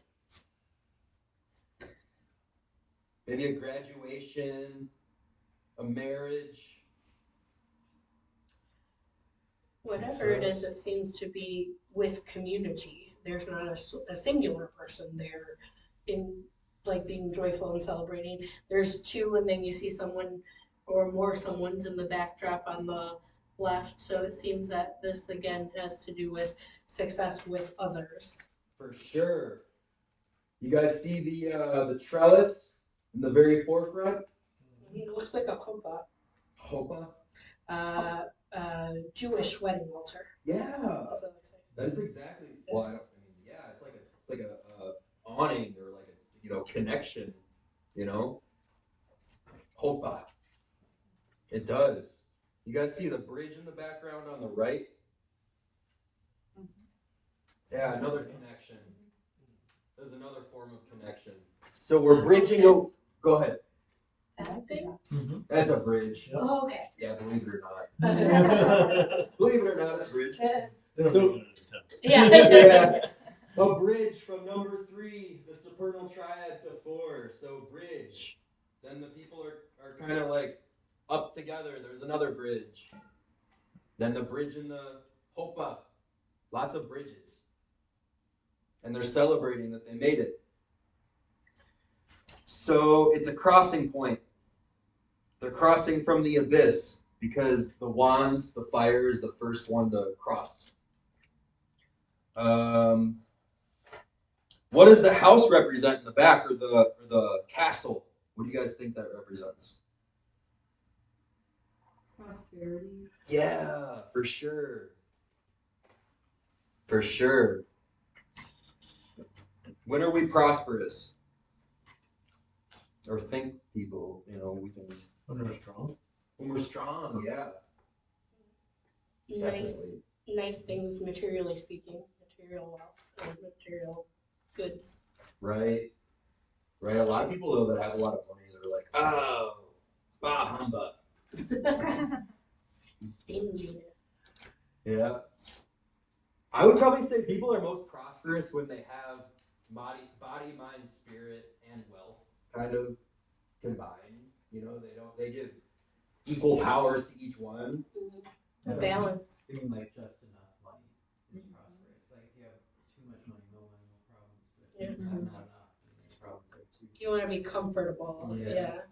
Maybe a graduation, a marriage. Whatever it is, it seems to be with community. there's not a singular person there in like being joyful and celebrating. There's two, and then you see someone or more someone's in the backdrop on the left. So it seems that this again has to do with success with others. For sure. You guys see the trellis in the very forefront? It looks like a chuppah, Hopa? Jewish wedding altar. Yeah. That's what it looks like. That's exactly. Well, I mean, yeah, it's like a awning or like a connection. Hopa. It does. You guys see the bridge in the background on the right? Yeah, another connection. There's another form of connection. So we're bridging. Go ahead. That thing? That's a bridge. Oh, okay. Yeah, believe it or not. Believe it or not, it's a bridge. So, Yeah. yeah, a bridge from number 3, the supernal triad, to 4. So bridge. Then the people are kind of like up together. There's another bridge. Then the bridge in the Hopa. Lots of bridges. And they're celebrating that they made it. So it's a crossing point. They're crossing from the abyss because the wands, the fire is the first one to cross. What does the house represent in the back, or the castle? What do you guys think that represents? Prosperity. Yeah, for sure. For sure. When are we prosperous? Or think people, we can. When we're strong. When we're strong, yeah. Nice things, materially speaking, material wealth and material goods. Right. Right. A lot of people though that have a lot of money, they're like, oh, bah humbug. Stinginess. Yeah. I would probably say people are most prosperous when they have body, mind, spirit, and wealth kind of combined. They give equal powers to each one. A balance. Being like just enough money is prosperous. Like if you have too much money, no problems. But if you have not enough, then the problems are too. You want to be comfortable, Yeah.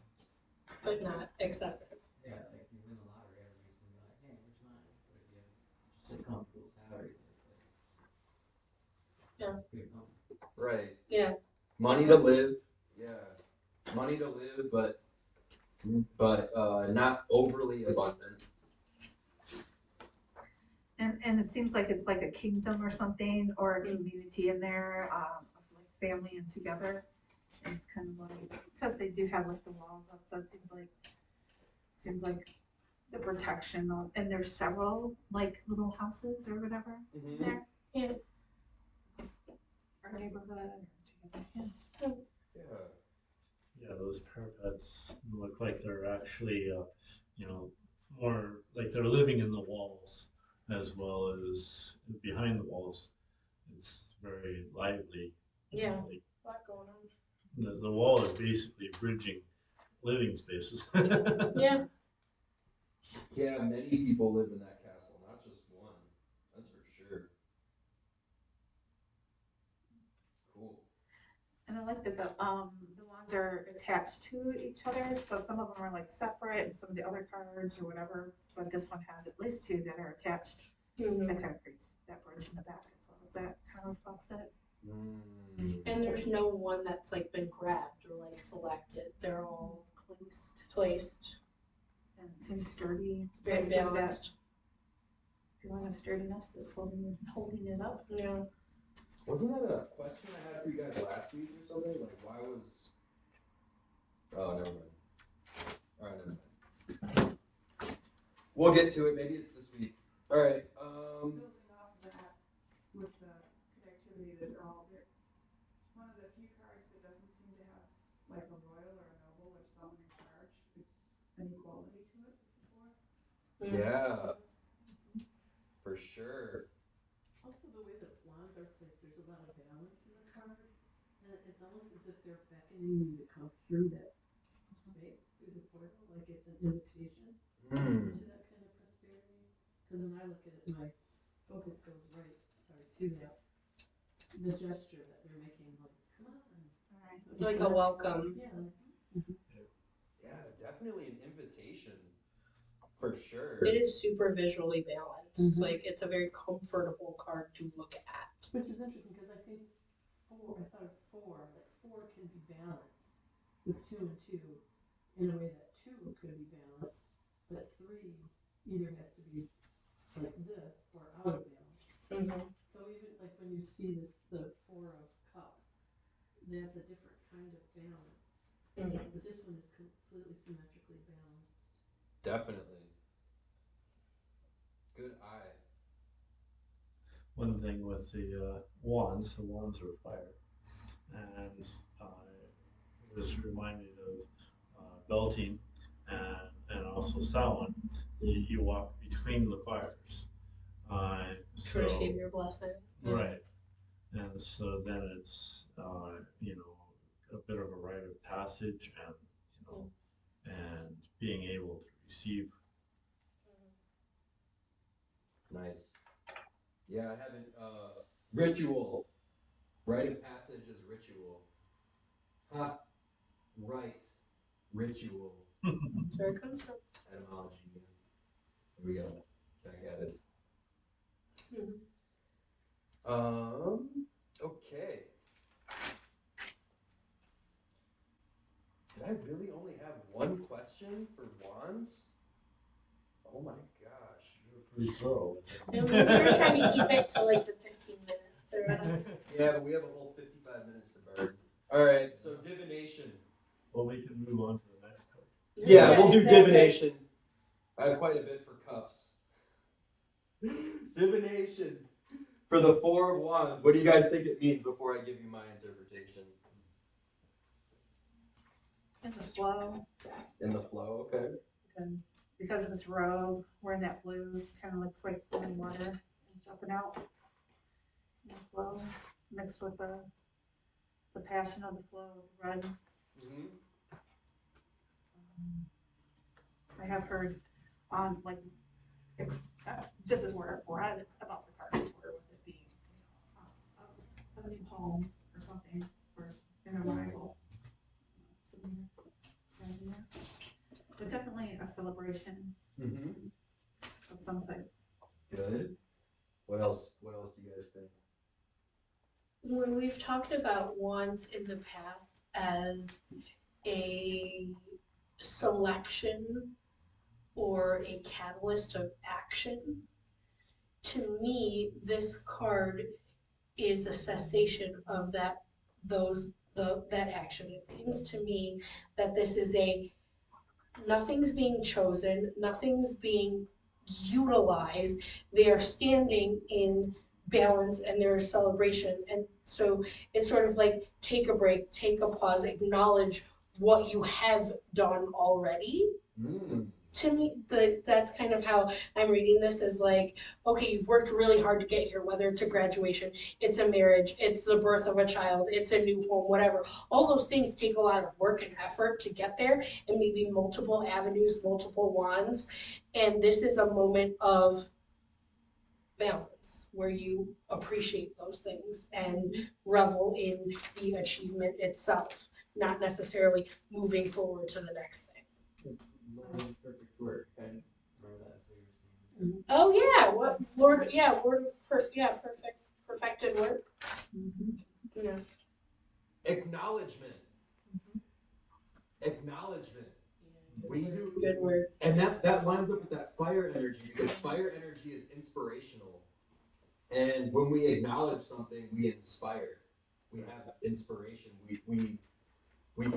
but not excessive. Yeah, like you win the lottery, everybody's gonna be like, hey, where's mine? But if you have just a comfortable salary, then it's like, good money. Right. Yeah. Money to live. Yeah. Money to live, but not overly abundant. And it seems like it's like a kingdom or something, or a community in there, of like family and together. It's kind of like, because they do have like the walls up, so it seems like the protection of, and there's several like little houses or whatever there. Yeah. Our neighborhood. Yeah. Yeah, those parapets look like they're actually, more like they're living in the walls as well as behind the walls. It's very lively. Yeah. Like A lot going on. the wall is basically bridging living spaces. Yeah. Yeah, many people live in that castle, not just one. That's for sure. Cool. And I like that the ones are attached to each other, so some of them are like separate, and some of the other cards or whatever, but this one has at least 2 that are attached. That kind of creates that bridge in the back as well. Is that kind of reflects it? And there's no one that's like been grabbed or like selected. They're all placed. And it seems sturdy. Very balanced. Feeling of sturdiness that's holding it up. Yeah. Wasn't that a question I had for you guys last week or something? Like, why was... Oh, never mind. All right, never mind. We'll get to it. Maybe it's this week. All right. Building off of that, with the connectivity that they're all there, it's one of the few cards that doesn't seem to have like a royal or a noble or someone in charge. It's an equality to it before. Yeah. For sure. Also, the way the wands are placed, there's a lot of balance in the card, and it's almost as if they're beckoning you to come through that space, through the portal, like it's an invitation to that kind of prosperity. Because when I look at it, my focus goes to that the gesture that they're making, like, come on. Like a welcome. Yeah. Yeah, definitely an invitation, for sure. It is super visually balanced. Mhm. Like it's a very comfortable card to look at. Which is interesting because I think four can be balanced with 2 and 2 in a way that 2 could be balanced, but 3 either has to be like this or out of balance. Mm-hmm. So even like when you see this, the 4 of Cups, that's a different kind of balance. Mm-hmm. But this one is completely symmetrically balanced. Definitely. Good eye. One thing with the wands are fire, and it was reminded of Beltane and also Samhain. You walk between the fires. To receive your blessing. Right, and so then it's you know, a bit of a rite of passage, and you know, and being able to receive. Nice. Yeah, I haven't. Ritual. Rite of passage is ritual. Ha. Right. Ritual. That's where it comes from. Etymology. Here we go. Back at it. Okay. Did I really only have one question for wands? Oh my gosh. You're pretty thorough. And we were trying to keep it to like the 15 minutes or whatever. Yeah, but we have a whole 55 minutes to burn. All right, so divination. Well, we can move on to the next card. Yeah, we'll do exactly. divination. I have quite a bit for cups. Divination. For the 4 of wands, what do you guys think it means before I give you my interpretation? In the flow, In the flow, okay. because of his robe, wearing that blue, kind of looks like flowing water and jumping out. In the flow, mixed with the passion of the flow of red. Mm-hmm. I have heard on like this is where I read about the card before, with it being a new home or something, or an arrival. But definitely a celebration Mm-hmm. of some type. Good. What else? What else do you guys think? When we've talked about wands in the past as a selection or a catalyst of action, to me, this card is a cessation of that action. It seems to me that this is nothing's being chosen, nothing's being utilized. They are standing in balance and they're a celebration. And so it's sort of like take a break, take a pause, acknowledge what you have done already. To me, that's kind of how I'm reading this, is like, okay, you've worked really hard to get here, whether it's a graduation, it's a marriage, it's the birth of a child, it's a new home, whatever. All those things take a lot of work and effort to get there, and maybe multiple avenues, multiple wands. And this is a moment of balance where you appreciate those things and revel in the achievement itself, not necessarily moving forward to the next thing. It's Lord's perfect work. I remember that's what you were saying. Oh yeah, what Lord? Yeah, Lord of perfected work. Yeah. Acknowledgement. Acknowledgement. We do. Good word. And that lines up with that fire energy, because fire energy is inspirational. And when we acknowledge something, we inspire. We have inspiration. We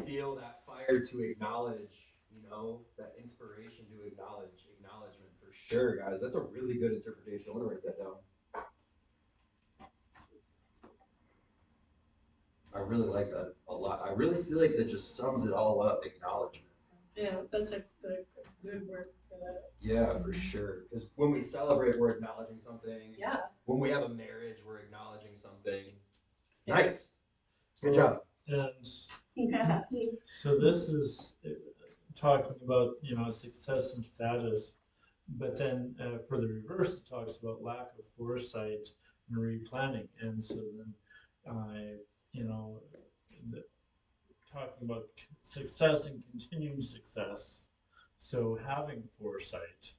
feel that fire to acknowledge, you know, that inspiration to acknowledgement for sure, guys. That's a really good interpretation. I want to write that down. I really like that a lot. I really feel like that just sums it all up, acknowledgement. Yeah, that's a good word for that. Yeah, for sure. Because when we celebrate, we're acknowledging something. Yeah. When we have a marriage, we're acknowledging something. Yeah. Nice. Good job. And Yeah. so this is talking about, you know, success and status, but then for the reverse, it talks about lack of foresight and replanning. And so then you know, the, talking about success and continued success. So having foresight,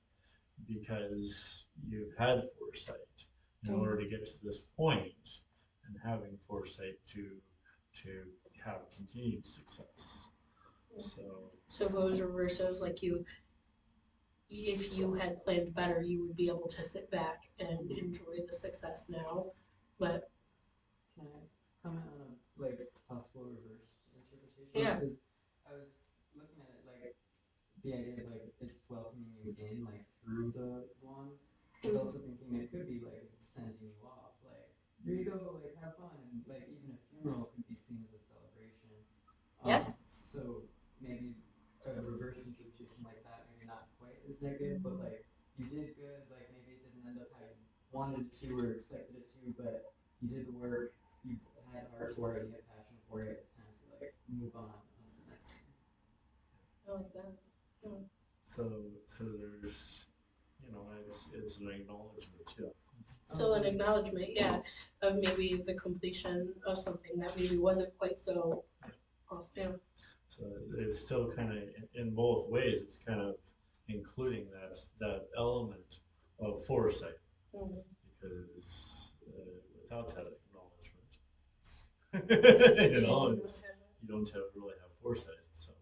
because you've had foresight in order to get to this point, and having foresight to have continued success. So So if it was reversed, it was like if you had planned better, you would be able to sit back and enjoy the success now. But Can I comment on a like possible reversed interpretation? Yeah. Because I was looking at it like the idea of like it's welcoming you in like through the wands. I was also thinking it could be like it's sending you off, like here you go, like have fun, and like even a funeral could be seen as a celebration. Yes. So maybe a reverse interpretation like that, maybe not quite as negative, but like you did good, like maybe it didn't end up how you wanted it to or expected it to, but you did the work, you had heart for it, you had passion for it, it's time to like move on to the next thing. I like that. so there's, you know, it's an acknowledgement, yeah. So an acknowledgement, yeah, of maybe the completion of something that maybe wasn't quite so awesome. So it's still kind of in both ways. It's kind of including that element of foresight, because without that acknowledgement, you know, you don't really have foresight. So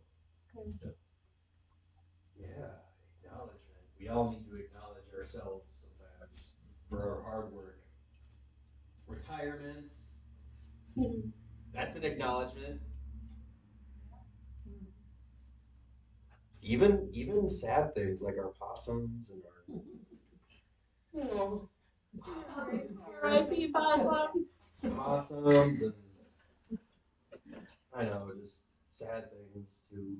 Yeah, acknowledgement. We all need to acknowledge ourselves sometimes for our hard work. Retirements, that's an acknowledgement. Even sad things like our possums and Oh, R.I.P. Possum. possums and I know, just sad things too.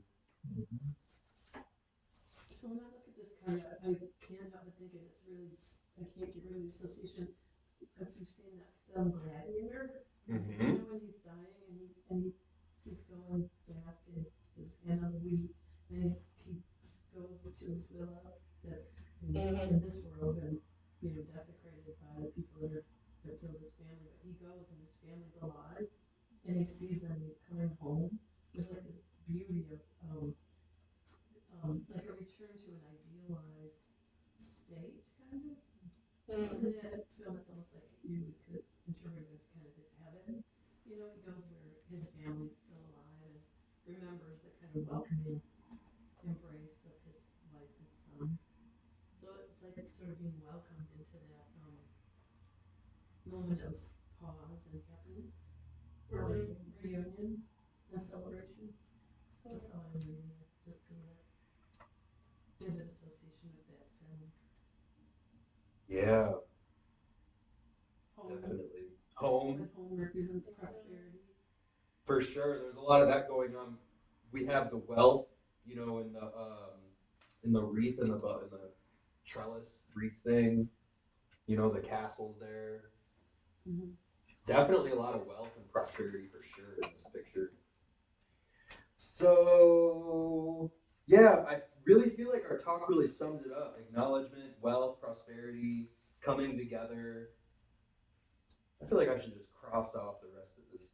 So when I look at this card, I can't help but thinking it's really, I can't get rid of the association. If you've seen that film Gladiator, you know when he's dying and he's going back and his hand on the wheat and he goes to his villa that's in this world and desecrated by the people that killed his family, but he goes and his family's alive and he sees them and he's coming home. There's like this beauty of like a return to an idealized state, kind of. In that film, it's almost like you could interpret it as kind of his heaven. He goes where his family's still alive and remembers the kind of welcoming embrace of his wife and son. So it's like sort of being welcomed into that moment of pause and happiness, or like reunion and celebration. That's how I'm reading it, just because of that vivid association with that film. Yeah, Home. definitely. Home. When home represents prosperity. For sure, there's a lot of that going on. We have the wealth, in the wreath in the trellis wreath thing. The castles there. Definitely a lot of wealth and prosperity for sure in this picture. So yeah, I really feel like our talk really summed it up. Acknowledgement, wealth, prosperity, coming together. I feel like I should just cross off the rest of this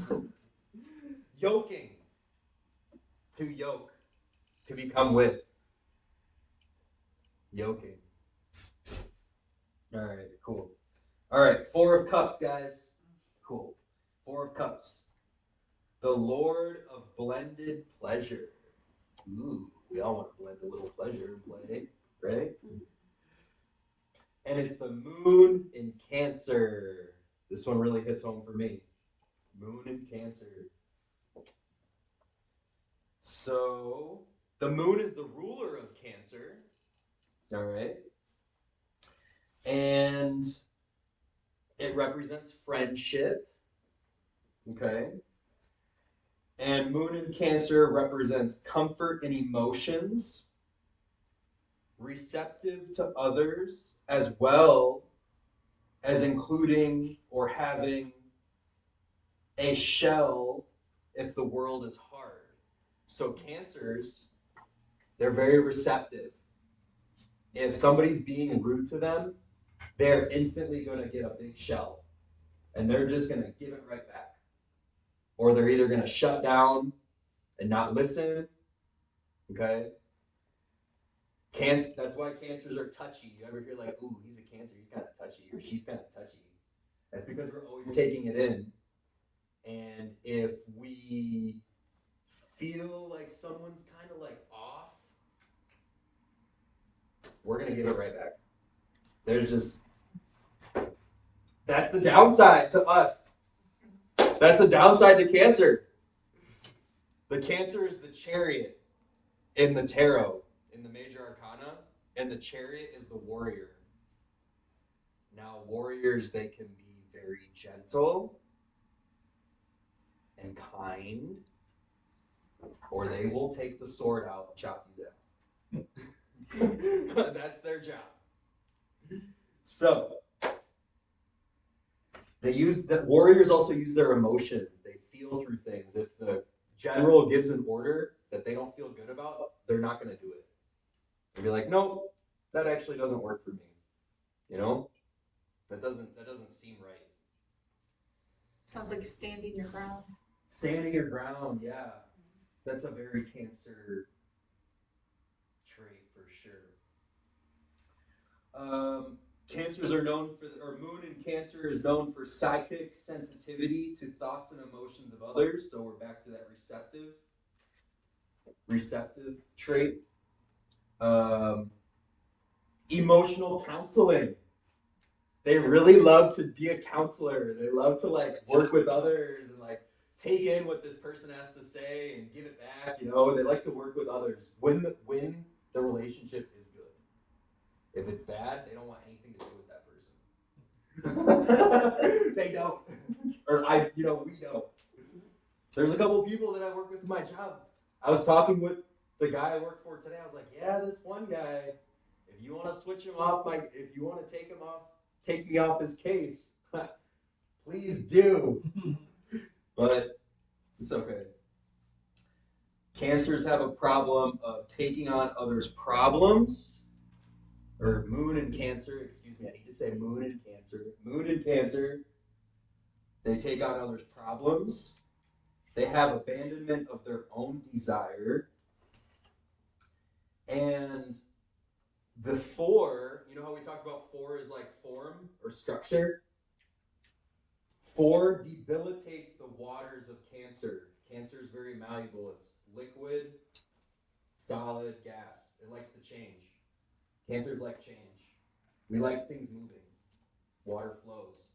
stuff. Yoking. To yoke. To become with. Yoking. Alright, cool. Alright, 4 of Cups, guys. Cool. 4 of Cups. The Lord of Blended Pleasure. Ooh, we all want to blend a little pleasure and play, right? And it's the Moon in Cancer. This one really hits home for me. Moon in Cancer. So, the Moon is the ruler of Cancer. All right. And it represents friendship. Okay. And Moon in Cancer represents comfort and emotions, receptive to others, as well as including or having a shell if the world is hard. So Cancers, they're very receptive. If somebody's being rude to them, they're instantly going to get a big shell and they're just gonna give it right back. Or they're either gonna shut down and not listen, okay? That's why cancers are touchy. You ever hear like, ooh, he's a cancer, he's kind of touchy, or she's kind of touchy. That's because we're always taking it in. And if we feel like someone's kind of like off, we're gonna give it right back. That's the downside to us. That's the downside to Cancer. The Cancer is the Chariot in the tarot, in the major arcana, and the Chariot is the warrior. Now, warriors, they can be very gentle and kind, or they will take the sword out and chop you down. That's their job. So, warriors also use their emotions. They feel through things. If the general gives an order that they don't feel good about, they're not going to do it. They'll be like, nope, that actually doesn't work for me. You know, that doesn't seem right. Sounds like standing your ground. Standing your ground, yeah, that's a very Cancer trait for sure. Cancers are known for, or Moon in Cancer is known for psychic sensitivity to thoughts and emotions of others. So we're back to that receptive trait. Emotional counseling. They really love to be a counselor. They love to like work with others and like take in what this person has to say and give it back. You know, they like to work with others when the relationship is good. If it's bad, they don't want anything to do with that person. They don't, or we don't. There's a couple of people that I work with in my job. I was talking with the guy I work for today. I was like, yeah, this one guy. If you want to switch him off, if you want to take me off his case, please do. But it's okay. Cancers have a problem of taking on others' problems. Or Moon in Cancer, excuse me, I need to say Moon in Cancer. Moon in Cancer, they take on others' problems. They have abandonment of their own desire. And the 4, you know how we talk about 4 is like form or structure? 4 debilitates the waters of Cancer. Cancer is very malleable. It's liquid, solid, gas. It likes to change. Cancers like change. We like things moving. Water flows.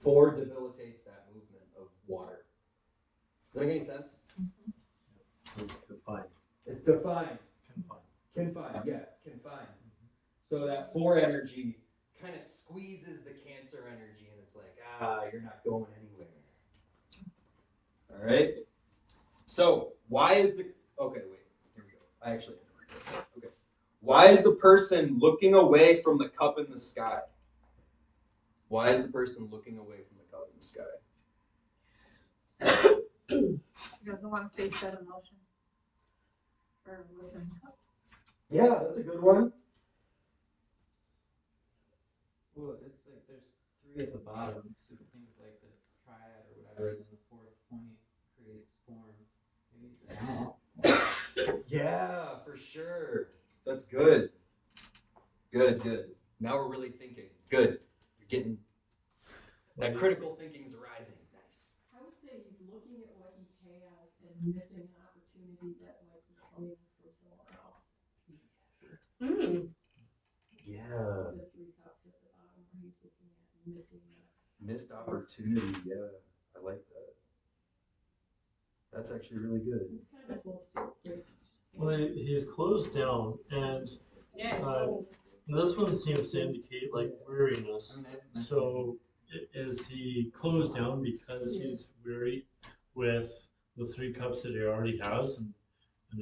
4 debilitates that movement of water. Does that make any sense? It's defined. It's defined. Confined, yeah, it's confined. So that 4 energy kind of squeezes the Cancer energy, and it's like, you're not going anywhere. All right? So, why is the... Okay, wait, here we go. I actually had to record. Okay. Why is the person looking away from the cup in the sky? Why is the person looking away from the cup in the sky? He doesn't want to face that emotion. Or listen. Yeah, that's a good one. Well, it's like there's 3 at the bottom, so if you think of like the triad or whatever, then the 4th point creates form. Maybe it's an animal. Yeah, for sure. That's good. Good. Now we're really thinking. Good. You're getting... That critical thinking's arising. Nice. I would say he's looking at what he has and missing an opportunity that might be coming from somewhere else. Yeah. The 3 cups at the bottom where he's looking at and missing that. Missed opportunity. Yeah, I like that. That's actually really good. It's kind of close to Grace. Well, he's closed down, and Yeah, this one seems to indicate like weariness. So is he closed down because he's weary with the 3 cups that he already has and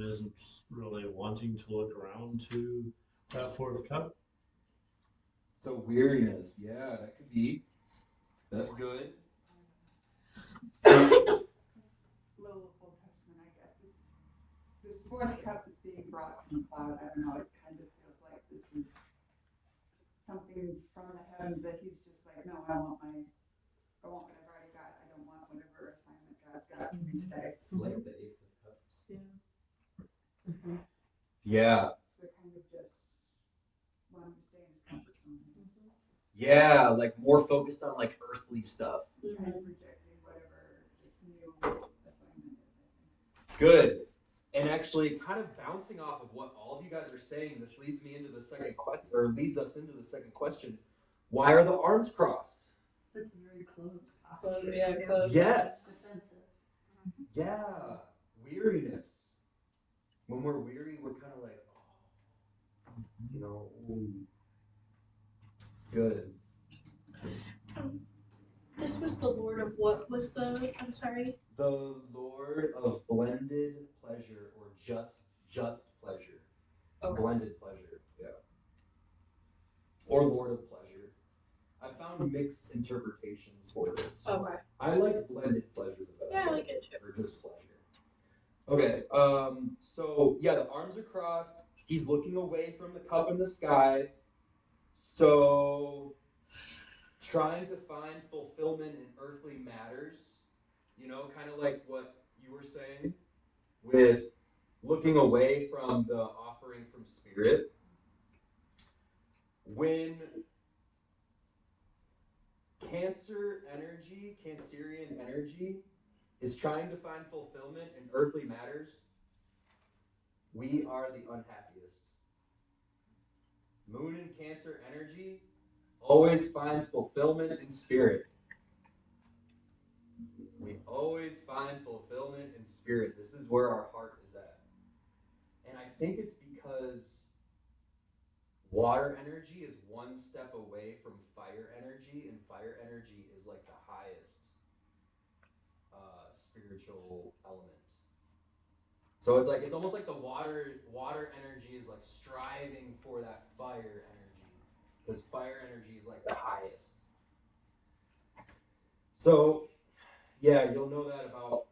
isn't really wanting to look around to that 4th cup? So weariness, yeah, that could be. That's good. Little Old Testament, I guess, is this 4th cup is being brought from the cloud. I don't know, it kind of feels like this is something from the heavens that he's just like, no, I want my I want whatever I already got. I don't want whatever assignment God's got for me today. It's like the Ace of Cups. Mhm. Yeah. So kind of just wanting to stay in his comfort zone. Yeah, like more focused on like earthly stuff. Kind of projecting whatever this new assignment is, I think. Good. And actually, kind of bouncing off of what all of you guys are saying, this leads me into the second question, or leads us into the second question. Why are the arms crossed? That's a very closed Close, posture. yeah, close. Yes. Defensive. Yeah. Weariness. When we're weary, we're kind of like, oh, you know, ooh. Good. This was the Lord of what was the, I'm sorry? The Lord of blended pleasure or just pleasure. Okay. Blended pleasure, yeah. Or Lord of pleasure. I found mixed interpretations for this. Okay. I like blended pleasure the best. Yeah, I like it too. Or just pleasure. Okay, so yeah, the arms are crossed. He's looking away from the cup in the sky. So trying to find fulfillment in earthly matters, you know, kind of like what you were saying with looking away from the offering from spirit. When Cancerian energy is trying to find fulfillment in earthly matters, we are the unhappiest. Moon and Cancer energy always finds fulfillment in spirit. We always find fulfillment in spirit. This is where our heart is at. And I think it's because water energy is one step away from fire energy, and fire energy is like the highest spiritual element. So it's almost like the water energy is like striving for that fire energy, because fire energy is like the highest. So yeah, you'll know that about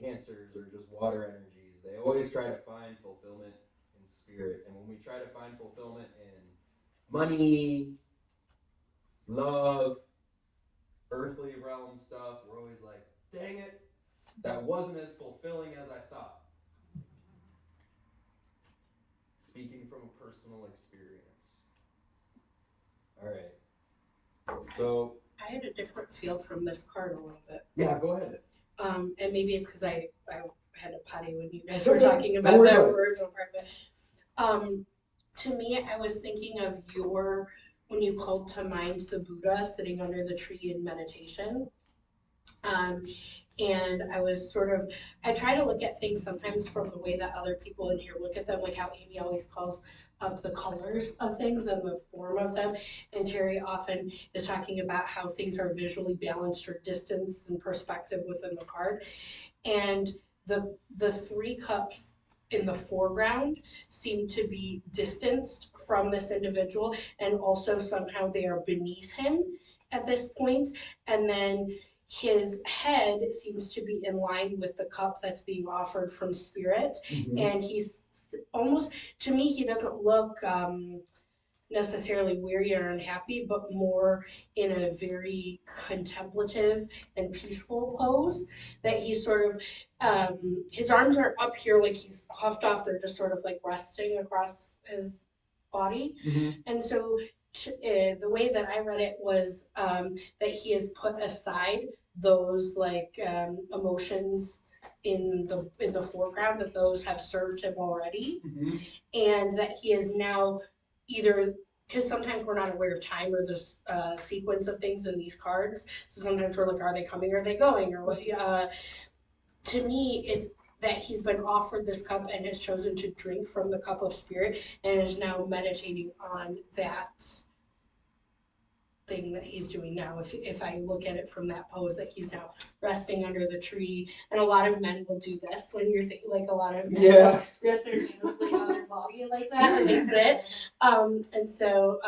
cancers or just water energies. They always try to find fulfillment in spirit, and when we try to find fulfillment in money, love, earthly realm stuff, we're always like, dang it, that wasn't as fulfilling as I thought. Speaking from a personal experience. All right. So I had a different feel from this card a little bit. yeah, go ahead. And maybe it's because I had a potty when you guys were talking about that original part of it. To me, I was thinking of when you called to mind the Buddha sitting under the tree in meditation. And I was I try to look at things sometimes from the way that other people in here look at them, like how Amy always calls up the colors of things and the form of them. And Terry often is talking about how things are visually balanced or distance and perspective within the card. And the three cups in the foreground seem to be distanced from this individual, and also somehow they are beneath him at this point. And then his head seems to be in line with the cup that's being offered from spirit. Mm-hmm. And he's almost, to me, he doesn't look necessarily weary or unhappy, but more in a very contemplative and peaceful pose, that he's his arms are up here like he's huffed off, they're just sort of like resting across his body. Mm-hmm. And so the way that I read it was that he has put aside those emotions in the foreground, that those have served him already. Mm-hmm. And that he is now either, because sometimes we're not aware of time or the sequence of things in these cards, so sometimes we're like, are they coming or are they going, or what? To me, it's that he's been offered this cup and has chosen to drink from the cup of spirit and is now meditating on that thing that he's doing now. If I look at it from that pose, that he's now resting under the tree. And a lot of men will do this when you're thinking, like a lot of men rest their hands like on their body like that and they sit. And so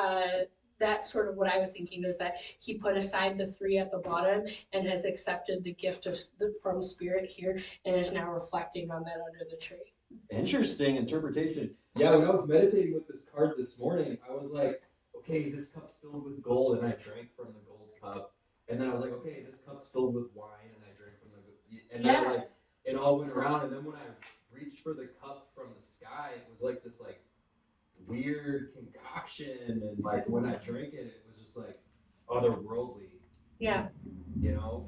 that's sort of what I was thinking, is that he put aside the three at the bottom and has accepted the gift from spirit here and is now reflecting on that under the tree. Interesting interpretation. Yeah, when I was meditating with this card this morning, I was like, okay, this cup's filled with gold, and I drank from the gold cup. And then I was like, okay, this cup's filled with wine, and I drank from the, and Yeah. then like it all went around. And then when I reached for the cup from the sky, it was like this like weird concoction, and like when I drank it, it was just like otherworldly, Yeah. you know.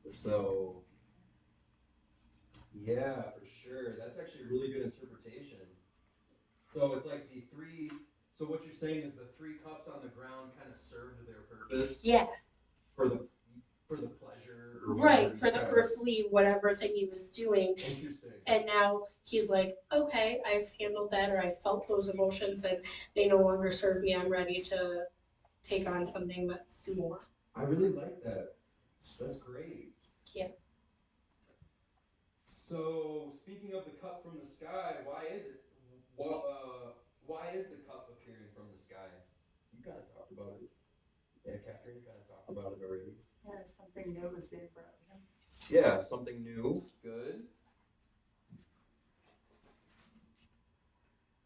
So yeah, for sure, that's actually a really good interpretation. So it's like the three. So what you're saying is the three cups on the ground kind of served their purpose Yeah. for the pleasure or Right, whatever for he's the trying to- earthly whatever thing he was doing. Interesting. And now he's like, okay, I've handled that, or I felt those emotions and they no longer serve me. I'm ready to take on something that's more. I really like that. That's great. Yeah. So speaking of the cup from the sky, why is it? Why is the cup appearing from the sky? You kind of talked about it. Yeah, Catherine kind of talked about it already. Yeah, something new is being brought to him. Yeah, something new. Good.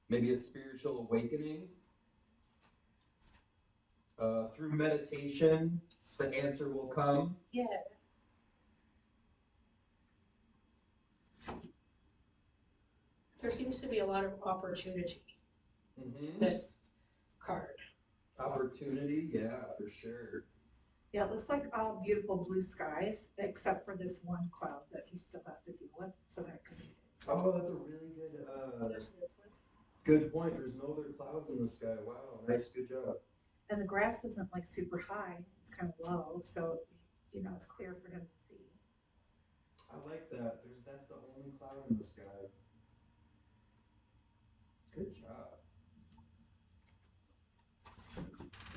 Maybe a spiritual awakening. Through meditation, the answer will come. Yeah. There seems to be a lot of opportunity in this card. Opportunity, yeah, for sure. Yeah, it looks like all beautiful blue skies, except for this one cloud that he still has to deal with, so that could be. Oh, that's a really good point. There's no other clouds in the sky. Wow, nice, good job. And the grass isn't like super high, it's kind of low, so, it's clear for him to see. I like that. That's the only cloud in the sky. Good job.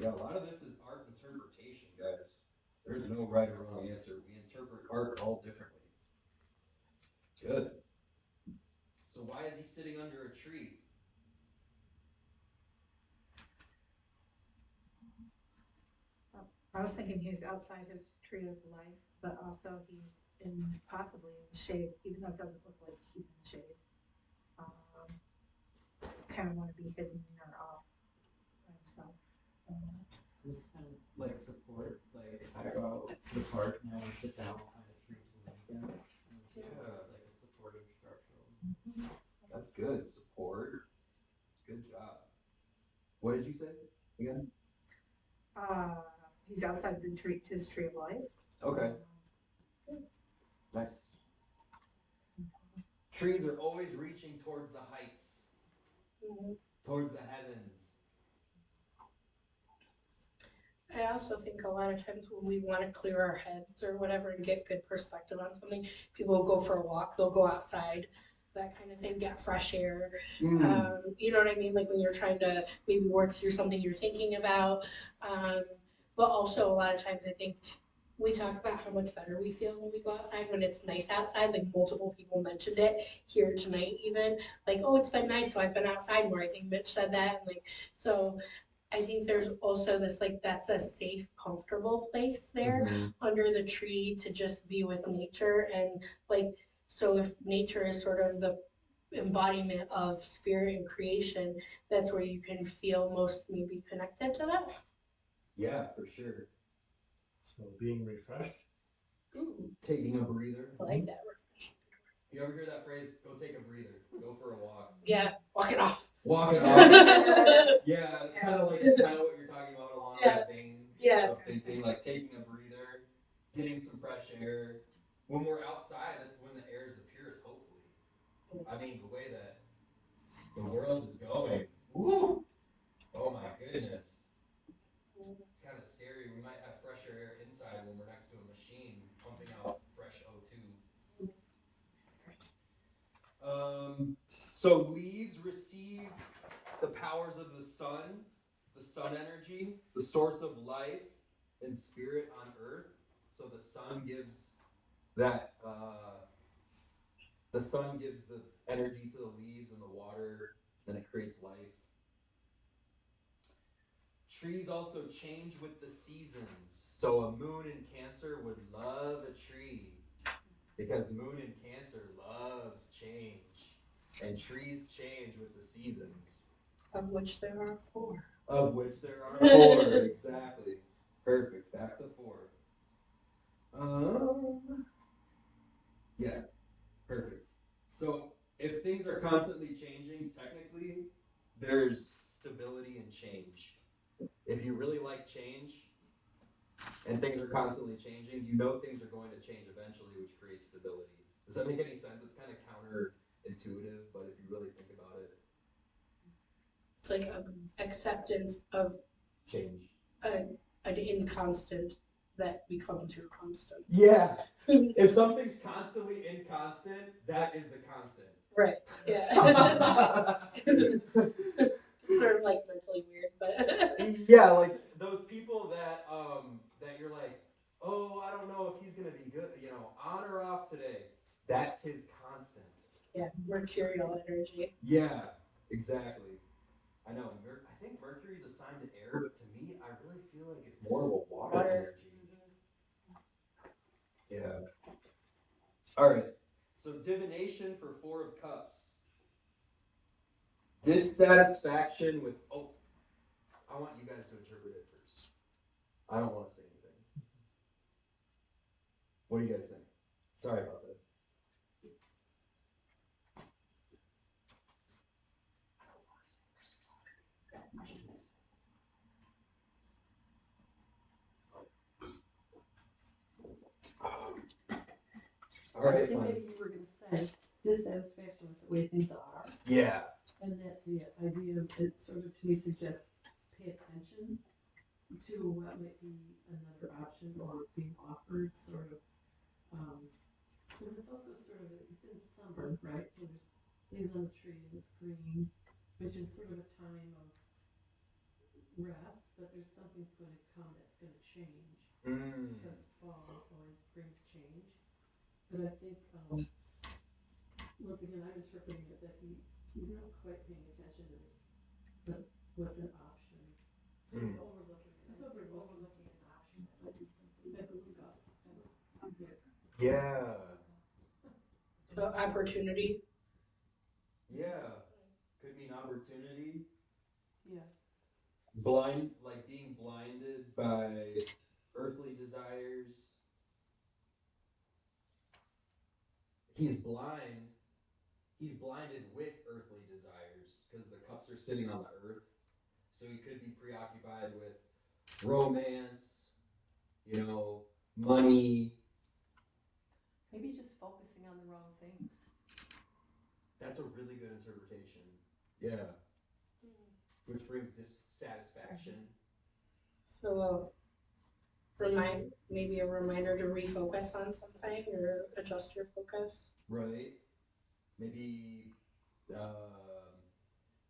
Yeah, a lot of this is art interpretation, guys. There's no right or wrong answer. We interpret art all differently. Good. So why is he sitting under a tree? I was thinking he was outside his tree of life, but also he's possibly in the shade, even though it doesn't look like he's in the shade. Kind of want to be hidden or off by himself. Just kind of like support, like if I go out to the park and I want to sit down, I'll find a tree to lean against. And it's like a supportive structural. That's good. Support. Good job. What did you say again? He's outside his tree of life. Okay. Nice. Trees are always reaching towards the heights, towards the heavens. I also think a lot of times when we want to clear our heads or whatever and get good perspective on something, people will go for a walk, they'll go outside, that kind of thing, get fresh air. You know what I mean? Like when you're trying to maybe work through something you're thinking about. But also a lot of times I think we talk about how much better we feel when we go outside, when it's nice outside. Like multiple people mentioned it here tonight even. Like, oh, it's been nice, so I've been outside more. I think Mitch said that. And like, so I think there's also this, like, that's a safe, comfortable place there under the tree to just be with nature. And like, so if nature is sort of the embodiment of spirit and creation, that's where you can feel most maybe connected to that. Yeah, for sure. So being refreshed. Ooh, Taking a breather. I like that word. You ever hear that phrase? Go take a breather. Go for a walk. Yeah, walk it off. Walk it off. Yeah, it's kind of what you're talking about along that vein of thinking, like taking a breather, getting some fresh air. When we're outside, that's when the air is the purest, hopefully. I mean, the way that the world is going. Woo! Oh my goodness. It's kind of scary. We might have fresher air inside when we're next to a machine pumping out fresh O2. So leaves receive the powers of the sun energy, the source of life and spirit on earth. So the sun gives that, the sun gives the energy to the leaves and the water, then it creates life. Trees also change with the seasons. So a moon in Cancer would love a tree because moon in Cancer loves change. And trees change with the seasons. Of which there are 4. Of which there are 4, exactly. Perfect. Back to 4. Yeah, perfect. So if things are constantly changing, technically, there's stability and change. If you really like change and things are constantly changing, you know things are going to change eventually, which creates stability. Does that make any sense? It's kind of counterintuitive, but if you really think about it, It's like acceptance of change. an inconstant that becomes your constant. Yeah. If something's constantly inconstant, that is the constant. Right. Yeah. Sort of like mentally weird, but Yeah, like those people that you're like, oh, I don't know if he's gonna be good, on or off today. That's his constant. yeah, mercurial energy. Yeah, exactly. I know. I think Mercury's a sign to air, but to me, I really feel like it's more of a water energy. Yeah. All right. So divination for 4 of Cups. Dissatisfaction with. Oh, I want you guys to interpret it first. I don't want to say anything. What do you guys think? Sorry about that. All I right, think fine. maybe you were gonna say dissatisfaction with the way things are, Yeah. and that the idea of it sort of to me suggests pay attention to what might be another option or being offered, sort of, because it's also sort of, it's in summer, right? So there's leaves on the tree and it's green, which is sort of a time of rest, but there's something's going to come that's going to change, because fall always brings change. But I think, once again, I'm interpreting it that he's not quite paying attention to this, what's an option. So he's overlooking it. He's overlooking an option that might be something that would look up. Yeah. So opportunity. Yeah. Could mean opportunity. Yeah. Being blinded by earthly desires. He's blind. He's blinded with earthly desires because the cups are sitting on the earth. So he could be preoccupied with romance, money. Maybe just focusing on the wrong things. That's a really good interpretation. Yeah. Which brings dissatisfaction. So maybe a reminder to refocus on something or adjust your focus. Right. Maybe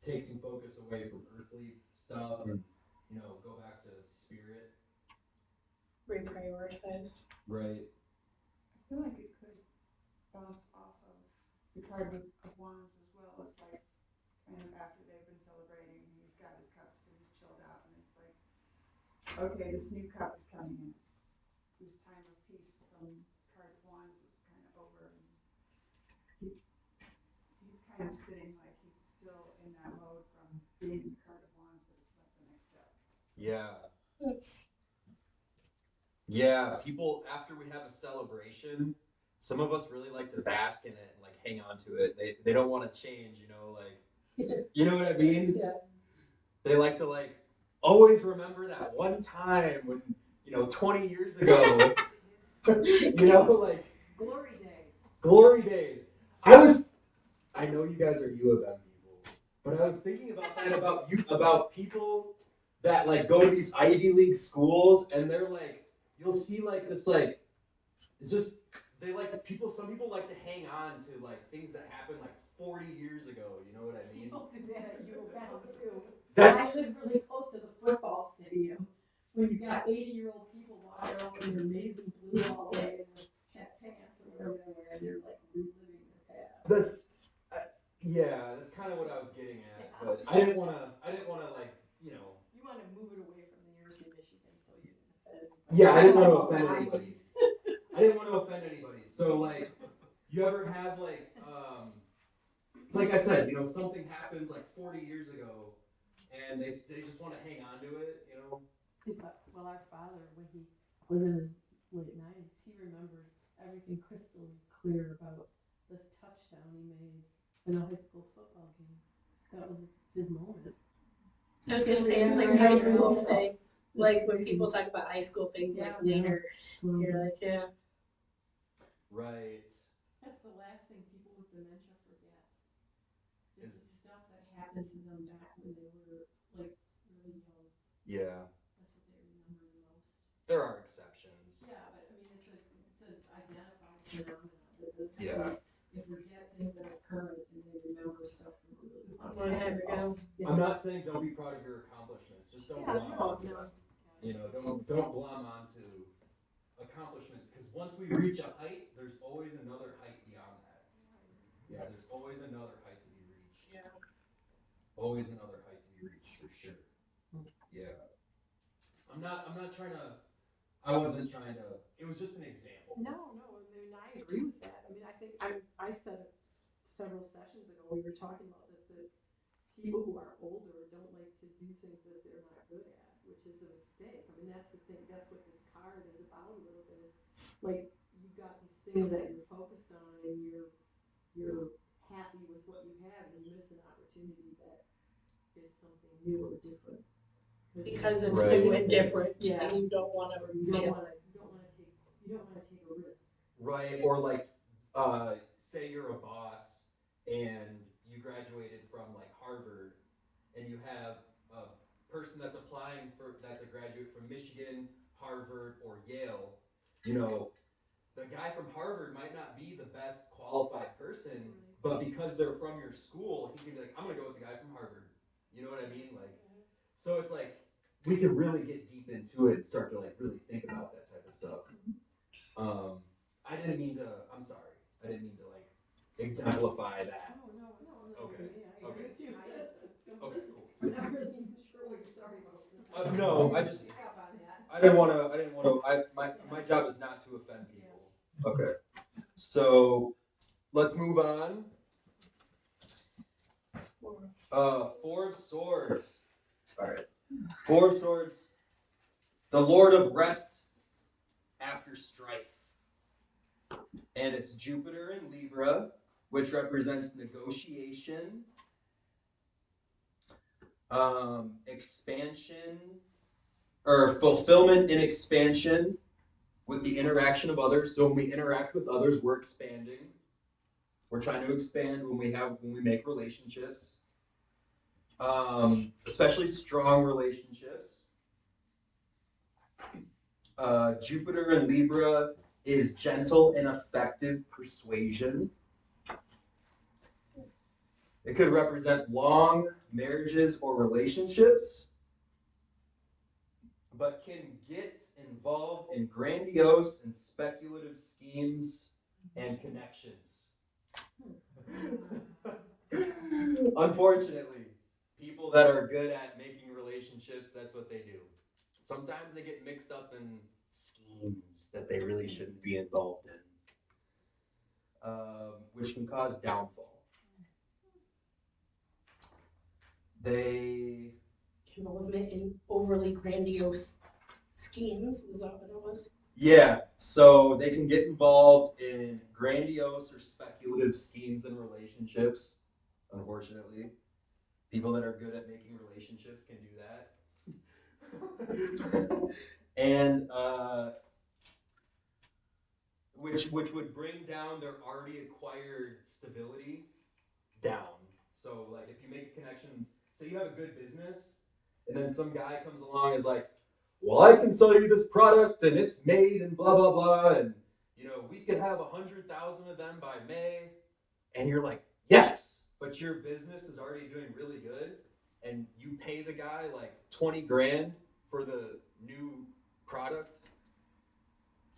take some focus away from earthly stuff and go back to spirit. Reprioritize. Right. I feel like it could bounce off of the card of wands as well. It's like kind of after they've been celebrating, he's got his cups and he's chilled out, and it's like, okay, this new cup is coming in. This time of peace from card of wands was kind of over, and he's kind of sitting like he's still in that mode from being the card of wands, but it's like the next step. Yeah. Yeah, people, after we have a celebration, some of us really like to bask in it and like hang on to it. They don't want to change, you know what I mean? Yeah. They like to always remember that one time when, 20 years ago, Glory days. glory days. I know you guys are U of M people, but I was thinking about that about people that go to these Ivy League schools, and they're you'll see this just some people like to hang on to things that happened 40 years ago. You know what I mean? People do that at U of M too. That's I live really close to the football stadium. When you got 80-year-old people walking around in their amazing blue all day and with check pants or whatever they're wearing, they're reliving their past. that's kind of what I was getting at, but I didn't want to You want to move it away from the University of Michigan so you didn't offend anybody. Yeah, I didn't want to offend anybody. I didn't want to offend anybody. So you ever have like I said, something happens 40 years ago, and they just want to hang on to it, Well, our father, when he was in his late 90s, he remembered everything crystal clear about the touchdown he made in a high school football game. That was his moment. I was gonna say, it's like high school things, like when people talk about high school things, like later, you're like, yeah. Right. That's the last thing people with dementia forget. Is the stuff that happened to them back when they were like really young. Yeah. That's what they remember the most. There are exceptions. Yeah, but I mean, it's an identified phenomenon. Yeah. They forget things that are current and they remember stuff from a really long Well, time there we ago. go. I'm not saying don't be proud of your accomplishments. Just don't glom onto them. You know, don't glom onto accomplishments, because once we reach a height, there's always another height beyond that. Yeah, there's always another height to be reached. Yeah. Always another height to be reached for sure. Yeah. I'm not trying to. I wasn't trying to. It was just an example. No, I mean, I agree with that. I mean, I think I said it several sessions ago, we were talking about this, that people who are older don't like to do things that they're not good at, which is a mistake. I mean, that's the thing, that's what this card is about a little bit, is like, you've got these things that you're focused on and you're happy with what you have, and you miss an opportunity that is something new or different. Because it's Right. new and different, Yeah. and you don't want to You don't fail. want to take a risk. Right. Or like, say you're a boss and you graduated from like Harvard, and you have a person that's applying that's a graduate from Michigan, Harvard, or Yale. You know, the guy from Harvard might not be the best qualified person, but because they're from your school, he's gonna be like, I'm gonna go with the guy from Harvard. You know what I mean? Like, so it's like we can really get deep into it and start to like really think about that type of stuff. I didn't mean to. I'm sorry. I didn't mean to like exemplify that. No, I'm not Okay. I agree with you. Okay, cool. I'm not really even sure what you're talking about. No, I just. Pick up on that. I didn't want to. My job is not to offend people. Okay. So let's move on. Four of Swords. All right. Four of Swords. The Lord of Rest after strife. And it's Jupiter in Libra, which represents negotiation, expansion, or fulfillment and expansion with the interaction of others. So when we interact with others, we're expanding. We're trying to expand when we make relationships, especially strong relationships. Jupiter in Libra is gentle and effective persuasion. It could represent long marriages or relationships, but can get involved in grandiose and speculative schemes and connections. Unfortunately, people that are good at making relationships, that's what they do. Sometimes they get mixed up in schemes that they really shouldn't be involved in, which can cause downfall. They Involvement in overly grandiose schemes, is that what it was? Yeah, so they can get involved in grandiose or speculative schemes and relationships, unfortunately. People that are good at making relationships can do that. And which would bring down their already acquired stability down. So like if you make a connection, say you have a good business, and then some guy comes along and is like, well, I can sell you this product and it's made and blah blah blah, and we could have 100,000 of them by May, and you're like, yes, but your business is already doing really good, and you pay the guy like 20 grand for the new product.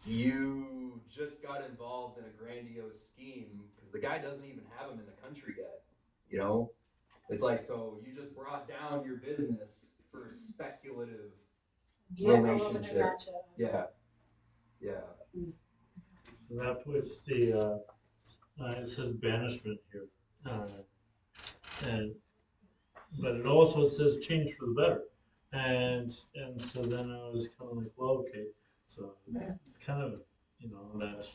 You just got involved in a grandiose scheme because the guy doesn't even have them in the country yet. It's like, so you just brought down your business for a speculative relationship. Gotcha. Yeah. So that puts the, it says banishment here. But it also says change for the better. And so then I was kind of like, well, okay, so it's kind of, that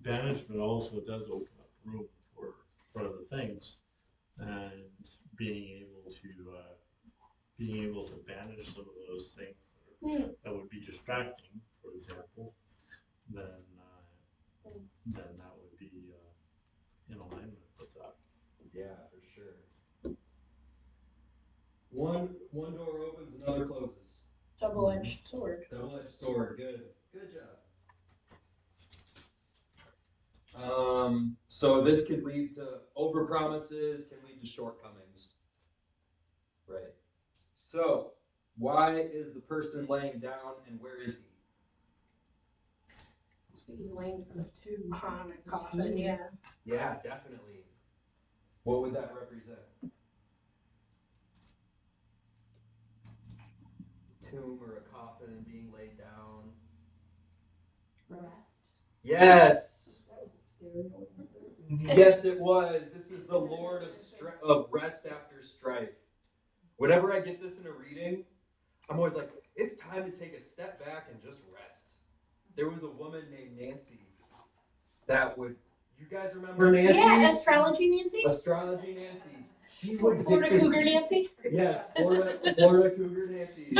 banishment also does open up room for other things, and being able to banish some of those things that would be distracting, for example, then that would be in alignment with that. Yeah, for sure. One door opens, another closes. Double-edged sword. Double-edged sword. Good job. So this could lead to overpromises, can lead to shortcomings. Right. So, why is the person laying down, and where is he? He's laying on a coffin, yeah. Yeah, definitely. What would that represent? Tomb or a coffin being laid down. Rest. Yes. That was a scary answer. Yes, it was. This is the Lord of rest after strife. Whenever I get this in a reading, I'm always like, it's time to take a step back and just rest. There was a woman named Nancy that would, you guys remember Nancy? Yeah, astrology Nancy. Astrology Nancy. She would Florida Cougar Nancy. Yes, Florida Cougar Nancy.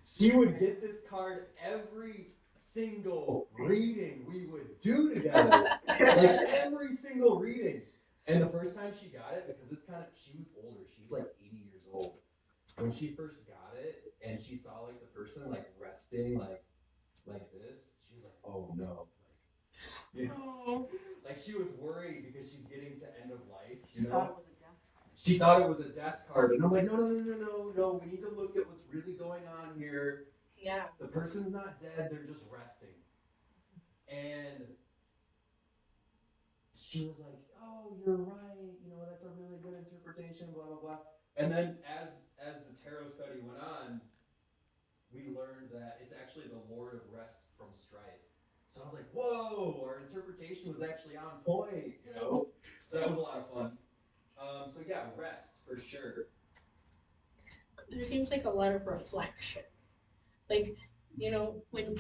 She would get this card every single reading we would do together. Like every single reading. And the first time she got it, because she was older, she was like 80 years old. When she first got it and she saw like the person like resting like this, she was like, oh no. Like she was worried because she's getting to end of life, you know? She thought it was a death card. And I'm like, no. We need to look at what's really going on here. Yeah. The person's not dead, they're just resting. And she was like, oh, you're right. That's a really good interpretation, blah, blah, blah. And then as the tarot study went on, we learned that it's actually the Lord of Rest from Strife. So I was like, whoa, our interpretation was actually on point, So that was a lot of fun. So yeah, rest for sure. There seems like a lot of reflection. Like, when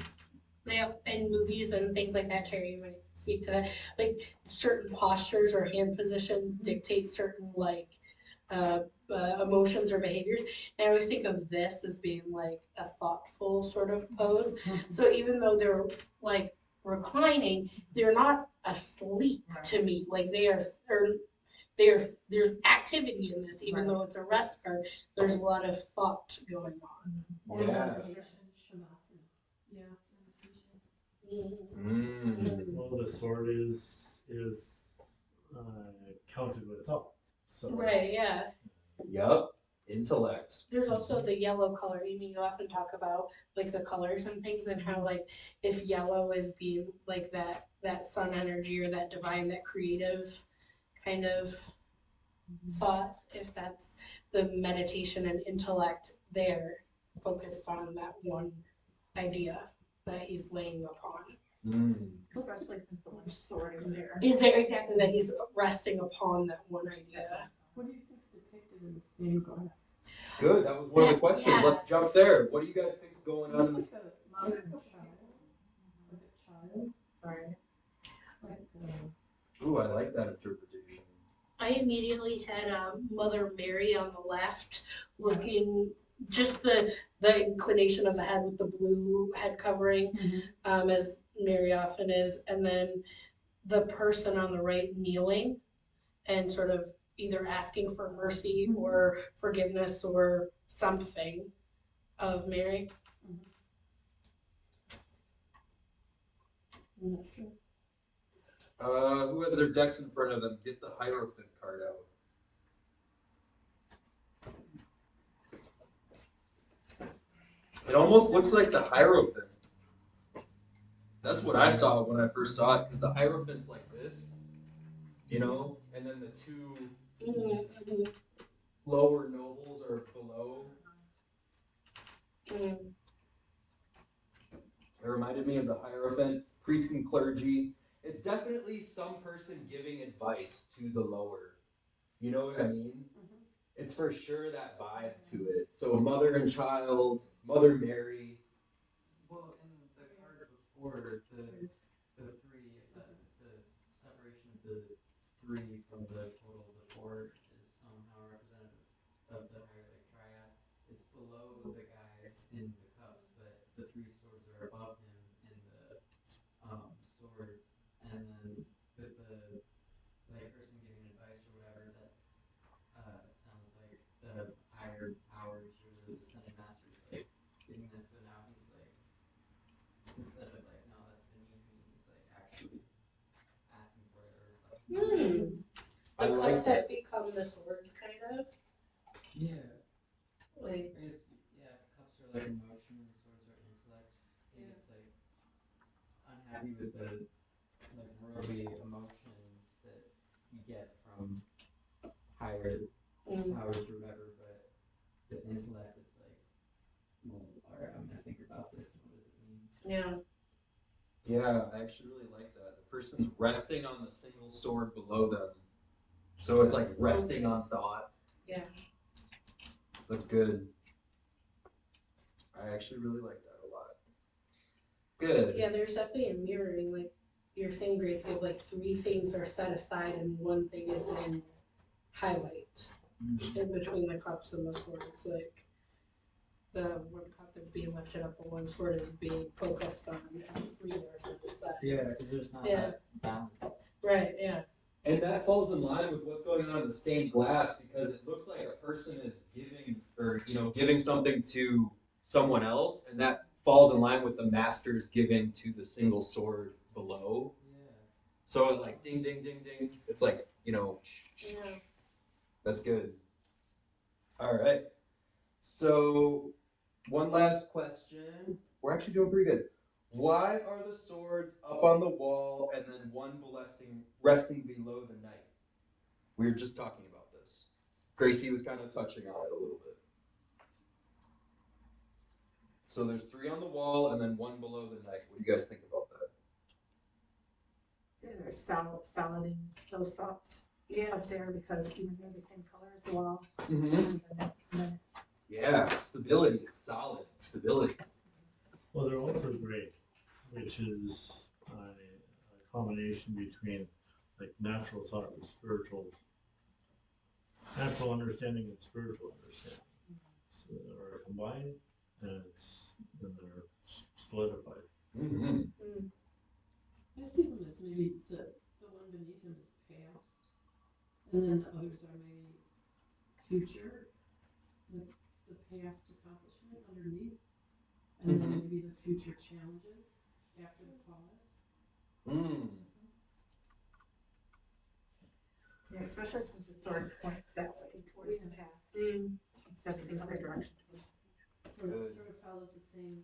they in movies and things like that, Terry, you might speak to that, like certain postures or hand positions dictate certain emotions or behaviors. And I always think of this as being like a thoughtful sort of pose. So even though they're like reclining, they're not asleep to me. Like there's activity in this, even though it's a rest card. There's a lot of thought going on. Or Yeah. meditation, shavasana. Yeah. Well, the sword is counted with thought. So. Right, yeah. Yup. Intellect. There's also the yellow color. You often talk about like the colors and things, and how like if yellow is being like that sun energy or that divine, that creative kind of thought, if that's the meditation and intellect there focused on that one idea that he's laying upon. Especially since the one sword is there. Is there exactly that he's resting upon that one idea? What do you think's depicted in the stained glass? Good. That was one of the questions. Yeah. Let's jump there. What do you guys think's going It on? looks like a modern child. Like a child. Right. Like, Ooh, I like that interpretation. I immediately had Mother Mary on the left, looking just the inclination of the head with the blue head covering, as Mary often is, and then the person on the right kneeling and sort of either asking for mercy or forgiveness or something of Mary. I'm not sure. Who has their decks in front of them? Get the Hierophant card out. It almost looks like the Hierophant. That's what I saw when I first saw it, because the Hierophant's like this, and then the two lower nobles are below. It reminded me of the Hierophant, priest and clergy. It's definitely some person giving advice to the lower. You know what I mean? It's for sure that vibe to it. So mother and child, Mother Mary. Well, in the card before, the three, the separation of the three from the total, the four is somehow representative of the higher like triad. It's below the guy in the cups, but the three swords are above him in the swords, and then with the like person giving advice or whatever, that sounds like the higher powers or the ascended masters like giving this. So now he's like, instead of like, no, that's beneath me, he's like actually asking for it or reflecting. The I like cups that become the swords, kind of. Yeah. Like, I guess, yeah, if cups are like emotion and swords are intellect, I think it's like unhappy with the like worldly emotions that you get from higher powers or whatever, but the intellect, it's like, well, all right, I'm gonna think about this and what does it mean? yeah. Yeah, I actually really like that. The person's resting on the single sword below them. So it's like resting on thought. Yeah. That's good. I actually really like that a lot. Good. Yeah, there's definitely a mirroring, like your thing, Grace, if like 3 things are set aside and 1 thing is in highlight in between the cups and the swords. Like the 1 cup is being lifted up, the 1 sword is being focused on, and 3 are set aside. Yeah, because there's not Yeah. that balance. Right, yeah. And that falls in line with what's going on in the stained glass, because it looks like a person is giving, or giving something to someone else, and that falls in line with the master's giving to the single sword below. Yeah. So it like ding ding ding ding. It's like, Yeah. that's good. All right. So one last question. We're actually doing pretty good. Why are the swords up on the wall and then 1 resting below the knight? We were just talking about this. Gracie was kind of touching on it a little bit. So there's 3 on the wall and then 1 below the knight. What do you guys think about that? They're soliding those thoughts up there because even they're the same color as the wall. Mm-hmm. Yeah, stability, solid stability. Well, they're also great, which is a combination between like natural thought and natural understanding and spiritual understanding. So they're combined, and they're solidified. Mm-hmm. I see them as maybe the 1 beneath him is past, and then the others are maybe future, like the past accomplishment underneath, and then maybe the future challenges after the pause. Yeah, especially since the sword points that way towards the past instead of the other direction. Sort of follows the same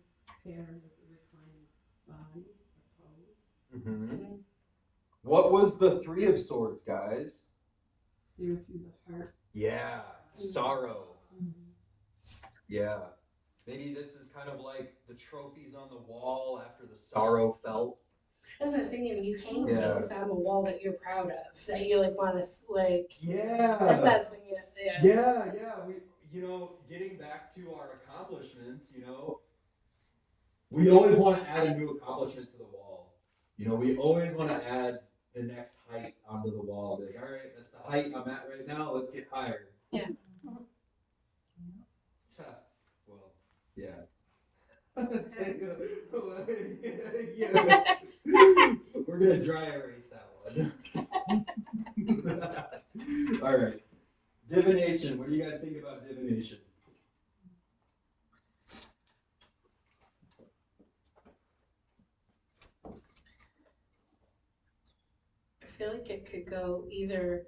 pattern as the reclining body or pose. Mm-hmm. What was the 3 of swords, guys? They were through the heart. Yeah, sorrow. Mm-hmm. Yeah. Maybe this is kind of like the trophies on the wall after the sorrow felt. As I was thinking, you hang things on the wall that you're proud of, that you like want to like. Yeah. That's yeah. Yeah. We, getting back to our accomplishments, we always want to add a new accomplishment to the wall. We always want to add the next height onto the wall. Be like, all right, that's the height I'm at right now. Let's get higher. Yeah. Well, yeah. Yeah. We're gonna dry erase that one. All right. Divination. What do you guys think about divination? I feel like it could go either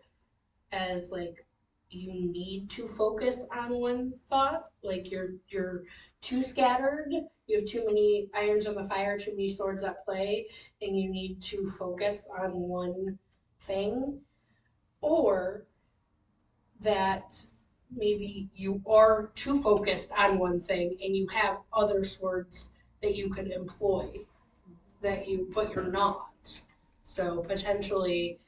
as like you need to focus on one thought, like you're too scattered, you have too many irons on the fire, too many swords at play, and you need to focus on one thing, or that maybe you are too focused on one thing and you have other swords that you could employ but you're not. So potentially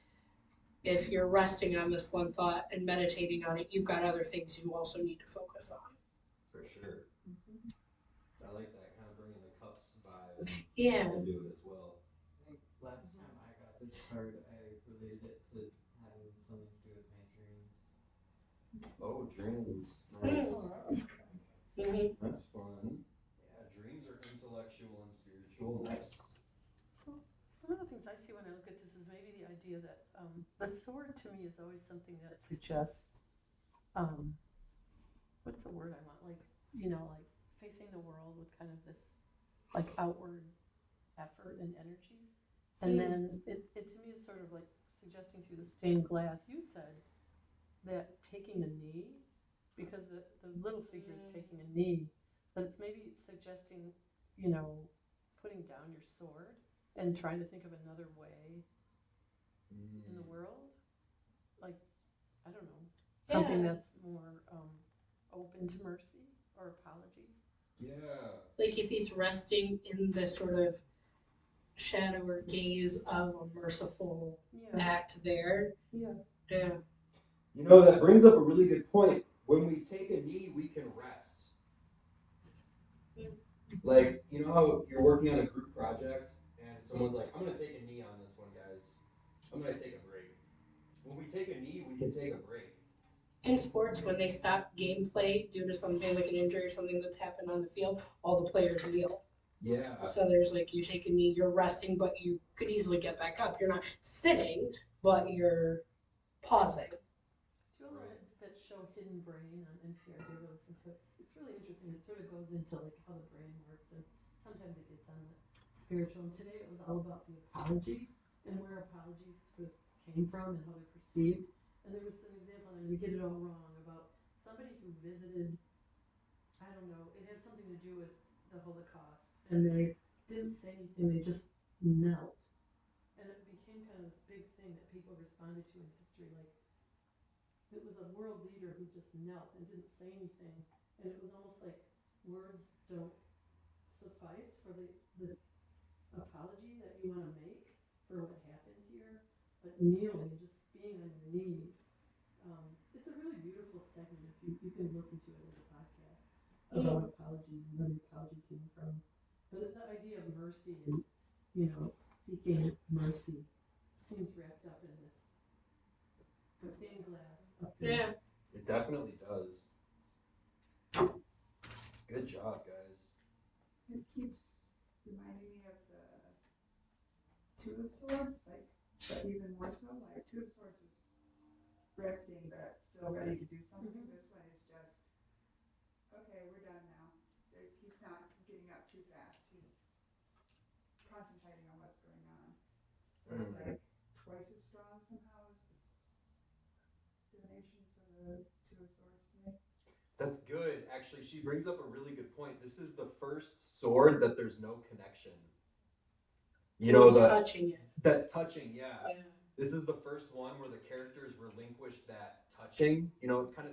if you're resting on this one thought and meditating on it, you've got other things you also need to focus on. For sure. I like that, kind of bringing the cups vibe Yeah. into it as well. I think last time I got this card, I related it to having something to do with my dreams. Oh, dreams. Nice. Mhm. That's fun. Yeah, dreams are intellectual and spiritual. Nice. So, one of the things I see when I look at this is maybe the idea that the sword to me is always something that suggests, what's the word I want? Like, like facing the world with kind of this like outward effort and energy. And then it to me is sort of like suggesting through the stained glass. You said that taking a knee, because the little figure is taking a knee, but it's maybe suggesting, putting down your sword and trying to think of another way in the world. Like, I don't know, something that's more open to mercy or apology. Yeah. Like if he's resting in the sort of shadow or gaze of a merciful act there. Yeah. Yeah. You know, that brings up a really good point. When we take a knee, we can rest. Like, you know how you're working on a group project and someone's like, I'm going to take a knee on this one, guys. I'm going to take a break. When we take a knee, we can take a break. In sports, when they stop gameplay due to something like an injury or something that's happened on the field, all the players kneel. Yeah. So there's like, you take a knee, you're resting, but you could easily get back up. You're not sitting, but you're pausing. Do you know that show Hidden Brain on NPR? Do you ever listen to it? It's really interesting. It sort of goes into like how the brain works, and sometimes it gets on the spiritual. And today it was all about the apology and where apologies came from and how they're perceived. And there was an example, and we get it all wrong, about somebody who visited, I don't know, it had something to do with the Holocaust, and they didn't say anything, they just knelt. And it became kind of this big thing that people responded to in history, like it was a world leader who just knelt and didn't say anything, and it was almost like words don't suffice for the apology that you want to make for what happened here, but kneeling and just being on your knees. It's a really beautiful segment. If you can listen to it as a podcast about apology and where the apology came from. But the idea of mercy and seeking mercy seems wrapped up in this stained glass up here. Yeah. It definitely does. Good job, guys. It keeps reminding me of the Two of Swords, like, but even more so, like Two of Swords was resting but still ready to do something. This one is just, okay, we're done now. He's not getting up too fast. He's concentrating on what's going on. So it's like twice as strong somehow as this divination for the Two of Swords to me. That's good. Actually, she brings up a really good point. This is the first sword that there's no connection. You know, touching it. That's touching, yeah. This is the first one where the characters relinquish that touching. You know, it's kind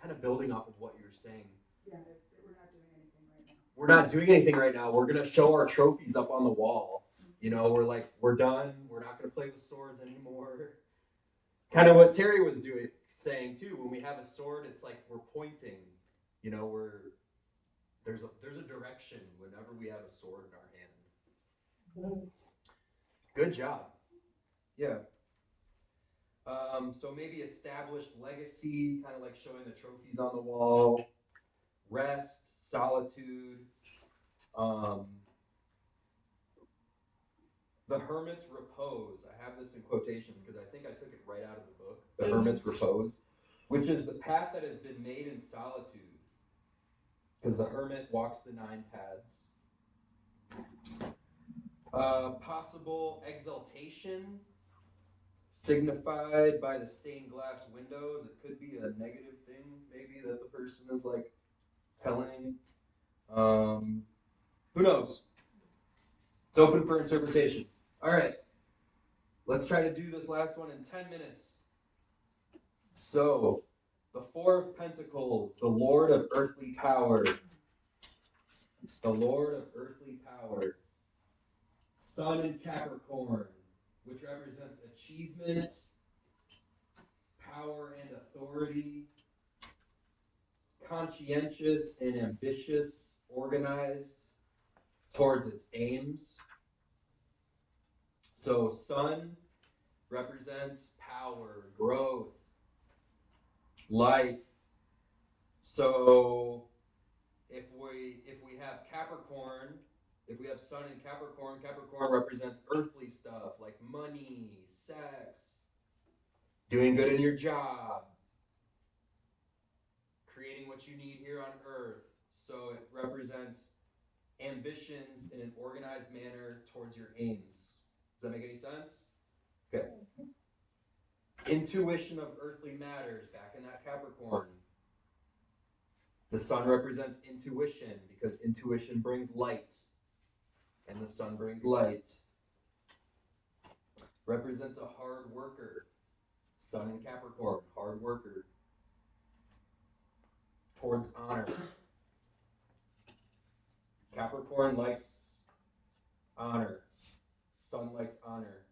of building off of what you're saying. Yeah, we're not doing anything right now. We're not doing anything right now. We're gonna show our trophies up on the wall. You know, we're like, we're done. We're not gonna play with swords anymore. Kind of what Terry was saying too. When we have a sword, it's like we're pointing. You know, there's a direction whenever we have a sword in our hand. Good job. Yeah. So maybe established legacy, kind of like showing the trophies on the wall. Rest, solitude. The hermit's repose. I have this in quotations because I think I took it right out of the book. The hermit's repose, which is the path that has been made in solitude. Because the hermit walks the 9 paths. Possible exaltation, signified by the stained glass windows. It could be a negative thing, maybe, that the person is like telling. Who knows? It's open for interpretation. All right. Let's try to do this last one in 10 minutes. So, the 4 of Pentacles, the Lord of earthly power. The Lord of earthly power. Sun in Capricorn, which represents achievement, power and authority, conscientious and ambitious, organized towards its aims. So sun represents power, growth, life. So if we have Capricorn, if we have sun in Capricorn, Capricorn represents earthly stuff like money, sex, doing good in your job, creating what you need here on earth. So it represents ambitions in an organized manner towards your aims. Does that make any sense? Okay. Intuition of earthly matters, back in that Capricorn. The sun represents intuition because intuition brings light, and the sun brings light. Represents a hard worker. Sun in Capricorn, hard worker. Towards honor. Capricorn likes honor. Sun likes honor.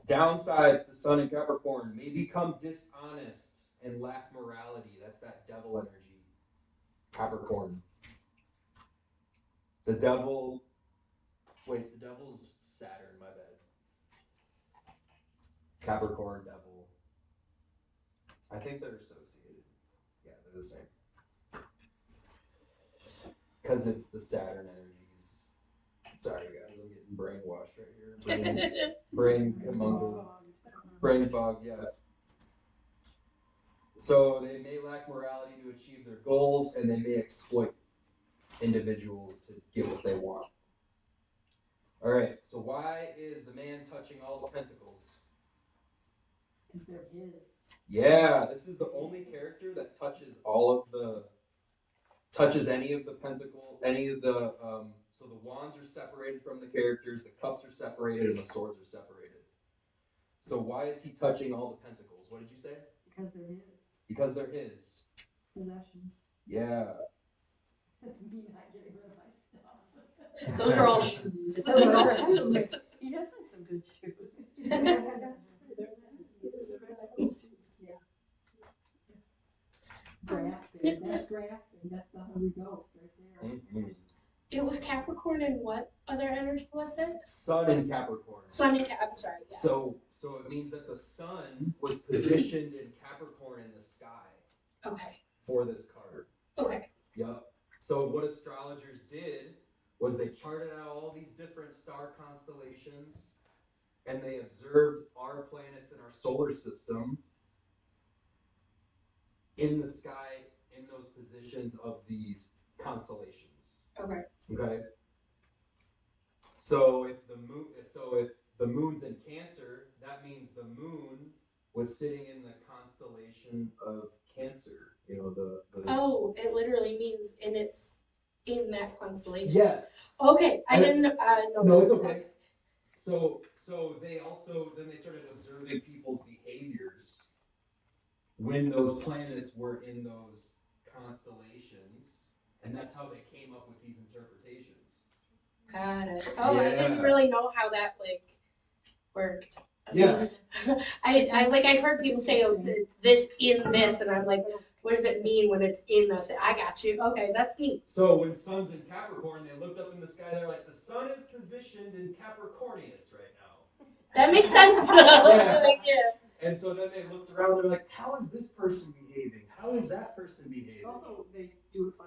Downsides to Sun in Capricorn may become dishonest and lack morality. That's that devil energy. Capricorn. The devil's Saturn, my bad. Capricorn, devil. I think they're associated. Yeah, they're the same. Because it's the Saturn energies. Sorry guys, I'm getting brainwashed right here. Brain fog, yeah. So they may lack morality to achieve their goals, and they may exploit individuals to get what they want. All right, so why is the man touching all the pentacles? Because they're his. Yeah, this is the only character that touches any of the pentacles, any of the, so the wands are separated from the characters, the cups are separated, and the swords are separated. So why is he touching all the pentacles? What did you say? Because they're his. Because they're his. Possessions. Yeah. That's me not getting rid of my stuff. Those are all shoes. Those are all shoes. He has like some good shoes. Grasping. That's grasping. That's the Holy Ghost right there. Mm-hmm. It was Capricorn, and what other energy was it? Sun in Capricorn. Sun in I'm sorry. Yeah. So it means that the sun was positioned in Capricorn in the sky. Okay. For this card. Okay. Yep. So what astrologers did was they charted out all these different star constellations, and they observed our planets in our solar system in the sky in those positions of these constellations. Okay. Okay. So if the moon's in Cancer, that means the moon was sitting in the constellation of Cancer. You know the Oh, it literally means it's in that constellation. Yes. Okay, I didn't know. No, it's okay. So they also then they started observing people's behaviors when those planets were in those constellations, and that's how they came up with these interpretations. Got it. Oh, I didn't Yeah. really know how that worked. Yeah. I've heard people say, oh, it's this in this, and I'm like, what does it mean when it's in this? I got you. Okay, that's neat. So when sun's in Capricorn, they looked up in the sky, they're like, the sun is positioned in Capricornius right now. That makes sense. Yeah. Yeah. And so then they looked around, they're like, how is this person behaving? How is that person behaving? Also, they do it by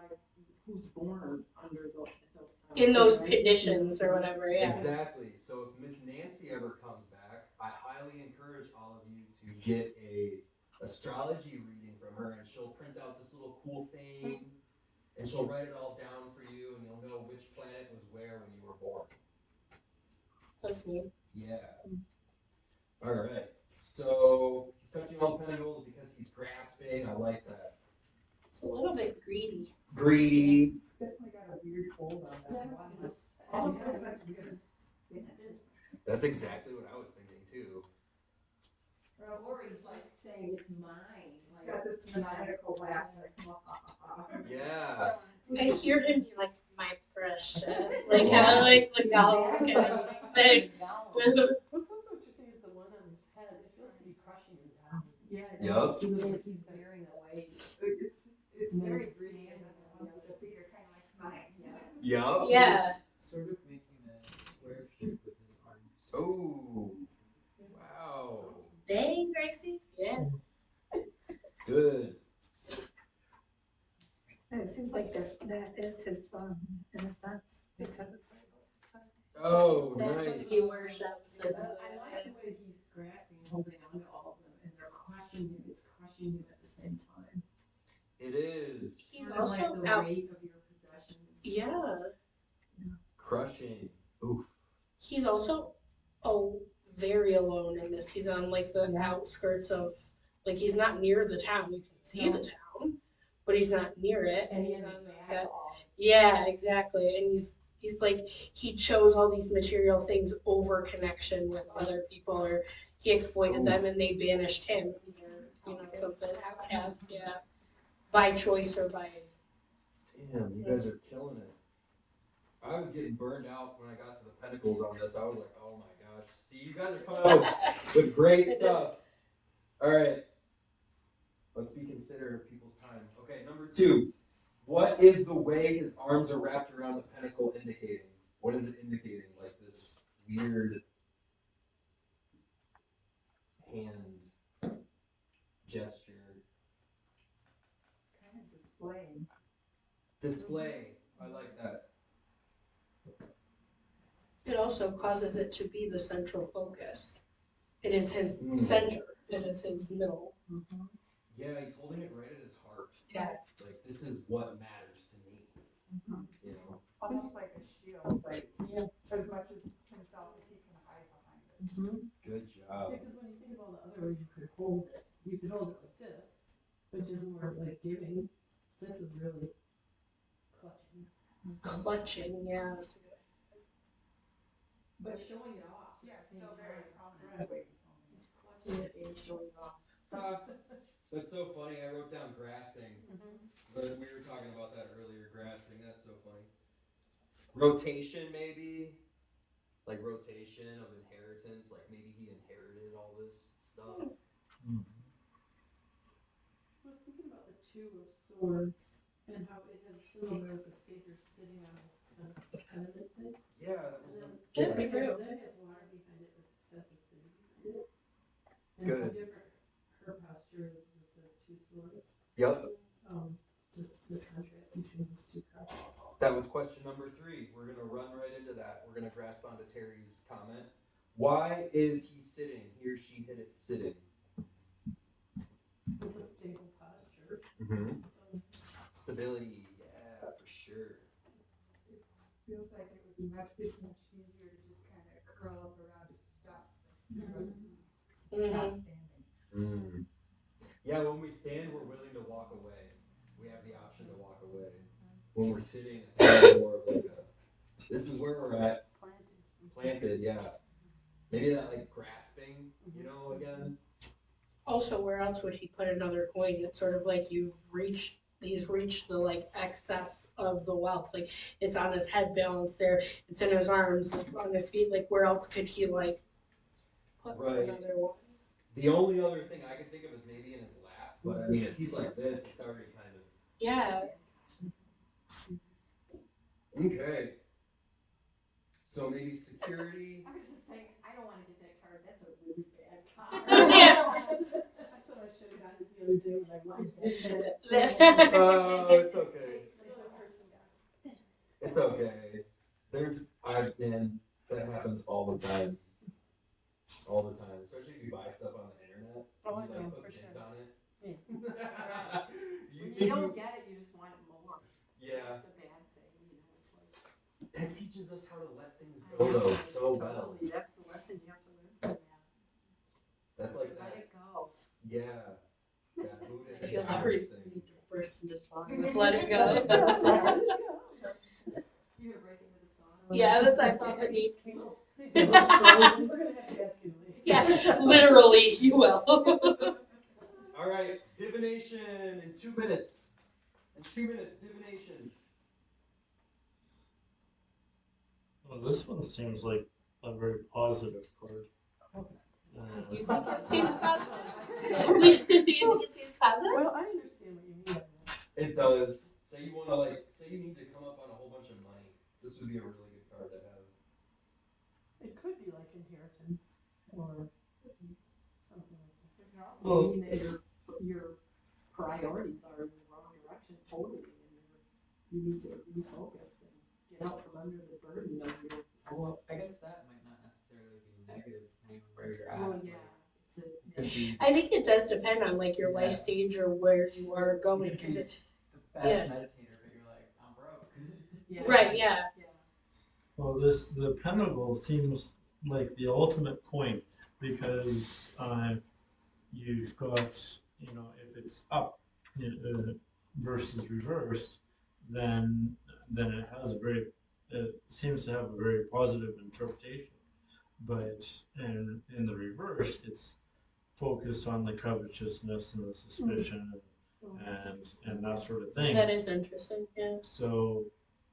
who's born under those times. In those conditions or whatever, yeah. Exactly. So if Miss Nancy ever comes back, I highly encourage all of you to get a astrology reading from her, and she'll print out this little cool thing, and she'll write it all down for you, and you'll know which planet was where when you were born. That's neat. Yeah. All right. So he's touching all pentacles because he's grasping. I like that. It's a little bit greedy. Greedy. It's definitely got a weird hold on that one. Almost looks like it's gonna spin it. That's exactly what I was thinking too. Or he's like saying it's mine. It's got this maniacal laugh. Yeah. I hear him be like, my precious. Like how like the doll. Exactly. Okay. What's also interesting is the one on his head. It feels to be crushing Yup. He looks like he's bearing away. It's And then very he's greedy, and then standing the on ones the with the other feet are kind of like mine. Yup. Yeah. Sort of making a square shape with his arms. Oh. Wow. Dang, Gracie. Yeah. Good. And it seems like that is his son, in a sense, because it's right above his heart. Oh, That's what nice. he worships. I like the way he's grasping and holding on to all of them, and they're crushing him. It's crushing him at the same time. It is. He's Sort of also like the out. weight of your possessions. Yeah. Crushing. Oof. He's also very alone in this. He's on like the outskirts of, like, he's not near the town. You can see the town, but he's not near it. And he's he's on back that. all. Yeah, exactly. And he's like, he chose all these material things over connection with other people, or he exploited them and they banished him. Or, something outcast. Yeah, by choice or by. Damn, you guys are killing it. I was getting burned out when I got to the Pentacles on this. I was like, oh my gosh. See, you guys are coming out with great stuff. All right. Let's be considerate of people's time. Okay, number 2. What is the way his arms are wrapped around the pentacle indicating? What is it indicating? Like this weird hand gesture. It's kind of displaying. Display. I like that. It also causes it to be the central focus. It is his center. It is his middle. Mm-hmm. Yeah, he's holding it right at his heart. Yeah. Like, this is what matters to me. Mhm. You know? Almost like a shield, like Yeah. as much of himself as he can hide behind it. Mm-hmm. Good job. Because when you think of all the other ways you could hold it like this, which is more like giving. This is really clutching. Clutching, yeah. That's a good. But showing it off at Yeah, the same still very time. prominent Right. the way he's holding He's it. clutching it and showing it off. That's so funny. I wrote down grasping. Mm-hmm. But we were talking about that earlier. Grasping. That's so funny. Rotation, maybe. Like rotation of inheritance. Like maybe he inherited all this stuff. I was thinking about the Two of Swords and how it has similar with the figure sitting on this kind of pediment thing. Yeah, that was. And then Yeah, that has water behind it, but this has the city behind it. And how Good. different her posture is with those two swords. Yep. Just the contrast between those two cards. That was question number 3. We're going to run right into that. We're going to grasp onto Terry's comment. Why is he sitting? He or she hit it sitting. It's a stable posture. Mm-hmm. So, Stability. Yeah, for sure. Feels like it would be it's much easier to just kind of curl up around his stuff than not standing. Mm. Yeah, when we stand, we're willing to walk away. We have the option to walk away. When we're sitting, it's kind of more of like this is where we're at. Planted, yeah. Maybe that like grasping, again. Also, where else would he put another coin? It's sort of like he's reached the like excess of the wealth. Like it's on his head balance there, it's in his arms, it's on his feet. Like where else could he like put another one? The only other thing I could think of is maybe in his lap, but I mean if he's like this, it's already kind of. Yeah. Okay. So maybe security. I was just saying, I don't wanna get that card, that's a really bad card. I thought I should have gotten it the other day when I wanted it. Oh, it's okay. Another person got it. It's okay. That happens all the time. All the time. Especially if you buy stuff on the internet. Oh, I you know, put for bids sure. on it. Yeah. you When think you don't get it, you just want it more. Yeah. That's the bad thing, it's like. That teaches us how to let things I go know, though it's so well. totally, that's the lesson you have to learn from that. That's like Let that. it go. Yeah. That I Buddhist feel Taoist very thing. burst into song with Let It Go. You gonna break into the song? Yeah, that's I thought that needs people. We're gonna have to ask you later. Yeah, literally, you will. All right, divination in 2 minutes. In 2 minutes, divination. Well, this one seems like a very positive card. You think it seems positive? You think it seems positive? Well, I understand what you mean by that. It does. Say you want to say you need to come up on a whole bunch of money. This would be a really good card to have. It could be like inheritance or something like that. It could also Well- mean that your priorities are in the wrong direction totally, and you need to refocus and get out from under the burden of your. Well, I guess that might not necessarily be negative depending on where you're at. Well, like, yeah, it's a. it could be I think it does depend on like your life Yeah. stage or where you are going, you could because be it, the best yeah. meditator, but you're like, I'm broke. Yeah. right, yeah. Yeah. Well, the pentacle seems like the ultimate point because you've got, if it's up versus reversed, then it has it seems to have a very positive interpretation. But in the reverse, it's focused on the covetousness and the suspicion and that sort of thing. That is interesting, yeah. So,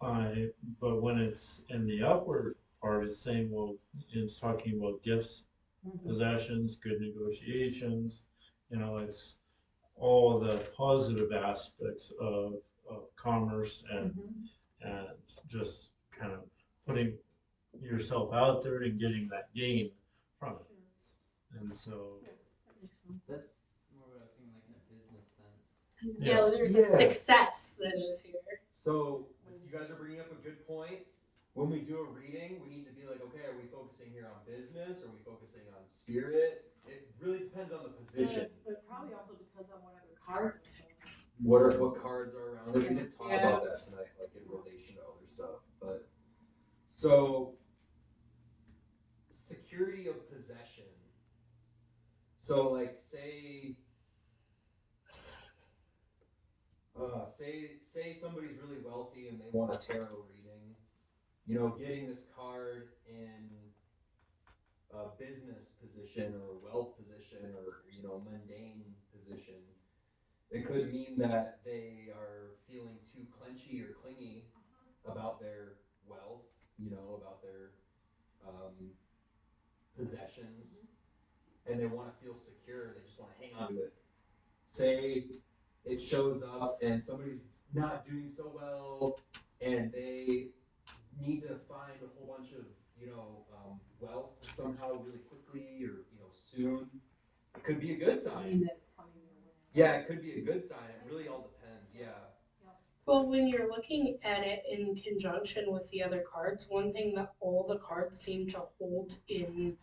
but when it's in the upward part, it's saying, well, it's talking about gifts, possessions, good negotiations. It's all the positive aspects of commerce and just kind of putting yourself out there and getting that gain from it. And so, That makes sense. That's more what I was thinking, like in a business sense. Yeah, well, there's a success that is here. So you guys are bringing up a good point. When we do a reading, we need to be like, okay, are we focusing here on business? Are we focusing on spirit? It really depends on the position. But it probably also depends on what other cards are showing. What cards are around it? We didn't talk Yeah. about that tonight, like in relation to other stuff. But so security of possession. So like say somebody's really wealthy and they want a tarot reading, getting this card in a business position or a wealth position or mundane position, it could mean that they are feeling too clenchy or clingy about their wealth, about their possessions, and they want to feel secure. They just want to hang on to it. Say it shows up and somebody's not doing so well and they need to find a whole bunch of wealth somehow really quickly or soon. It could be a good I sign. mean, that it's coming their way. Yeah, it could be a good sign. It really all depends. Yeah. Well, when you're looking at it in conjunction with the other cards, one thing that all the cards seem to hold in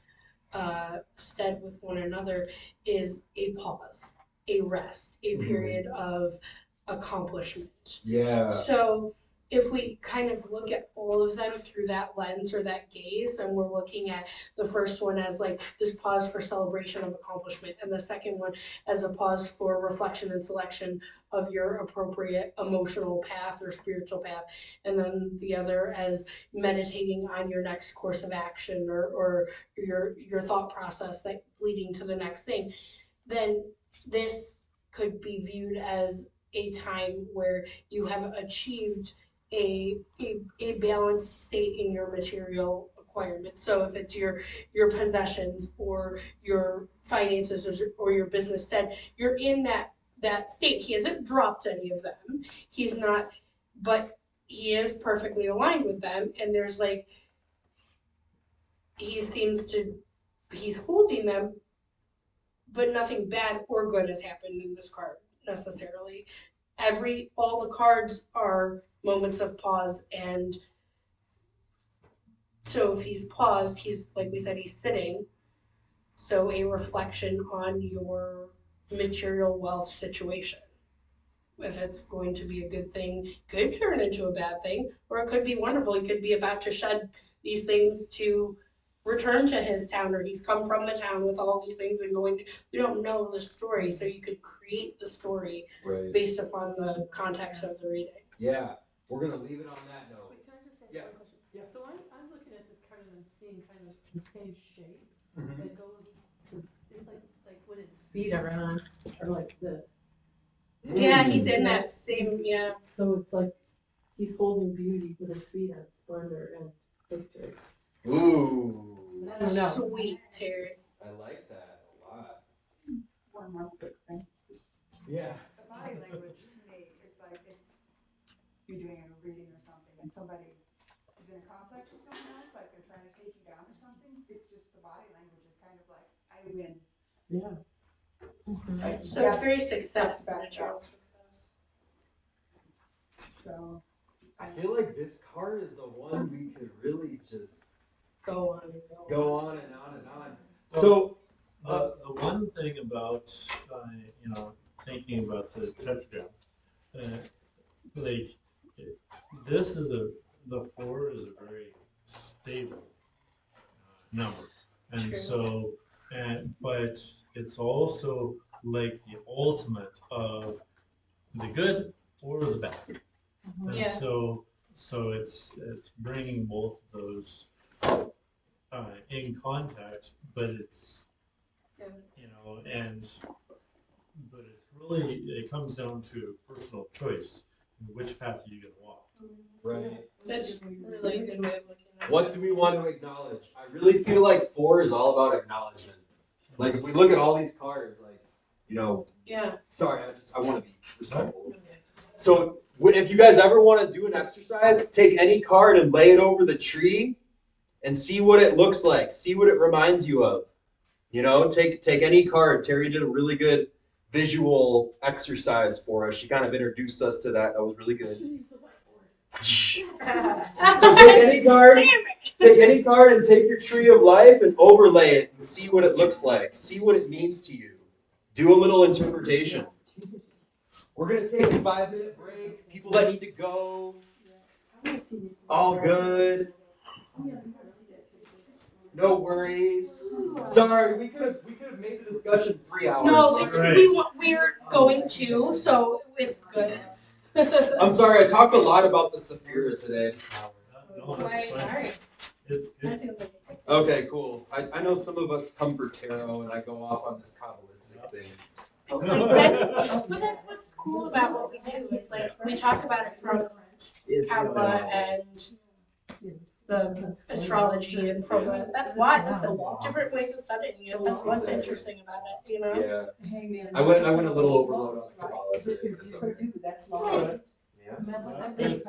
stead with one another is a pause, a rest, a period of accomplishment. Yeah. So if we kind of look at all of them through that lens or that gaze, and we're looking at the first one as like this pause for celebration of accomplishment, and the second one as a pause for reflection and selection of your appropriate emotional path or spiritual path, and then the other as meditating on your next course of action or your thought process that leading to the next thing, then this could be viewed as a time where you have achieved a balanced state in your material requirement. So if it's your possessions or your finances or your business said, you're in that state. He hasn't dropped any of them. He's not, but he is perfectly aligned with them. And there's like, he's holding them, but nothing bad or good has happened in this card necessarily. All the cards are moments of pause, and so if he's paused, he's, like we said, he's sitting. So a reflection on your material wealth situation. If it's going to be a good thing, could turn into a bad thing, or it could be wonderful. He could be about to shed these things to return to his town, or he's come from the town with all these things and going. We don't know the story, so you could create the story based upon the context of the reading. Yeah, we're gonna leave it on that note. Wait, can I just ask Yeah. one question? Yeah. So I'm looking at this card and I'm seeing kind of the same shape that goes to, it's like when his feet are on, or like this. Yeah, he's in that same, yeah. So it's like he's holding beauty with his feet on splendor and victory. Ooh. I don't know. Sweet, Terry. I like that a lot. One more quick thing. Yeah. The body language to me is like if you're doing a reading or something and somebody is in a conflict with someone else, like they're trying to take you down or something, it's just the body language is kind of like, I win. Yeah. Like, So it's yeah, very success, back natural up. success. So. I feel like this card is the one we could really just Go on and go. go on and on and on. Well, So, the one thing about, you know, thinking about the tetragram, like, this is the 4 is a very stable number. And True. so, but it's also like the ultimate of the good or the bad. And Yeah. so it's bringing both of those in contact, but it's, Yeah. you know, but it's really, it comes down to personal choice. Which path are you gonna walk? right. That's really a good way of looking at it. What do we want to acknowledge? I really feel like 4 is all about acknowledgement. Like if we look at all these cards, like, you know, Yeah. sorry, I want to be respectful. So if you guys ever want to do an exercise, take any card and lay it over the tree and see what it looks like. See what it reminds you of. You know, take any card. Terry did a really good visual exercise for us. She kind of introduced us to that. That was really good. So take any card and take your tree of life and overlay it and see what it looks like. See what it means to you. Do a little interpretation. We're going to take a 5-minute break. People that need to go, all good. No worries. Sorry, we could have made the discussion 3 hours. No, Right. we're going to, so it's good. I'm sorry, I talked a lot about the Saphira today. No, that's Right, fine. alright. It's good. Okay, cool. I know some of us come for tarot and I go off on this kabbalistic thing. But that's what's cool about what we do, is like, we talk about it from Kabbalah and the astrology and from that's a different ways of studying it. That's what's interesting about it, you know? Yeah. Hey, man. I went a little overload on the Kabbalah today. But it's okay. That's Alright. nice.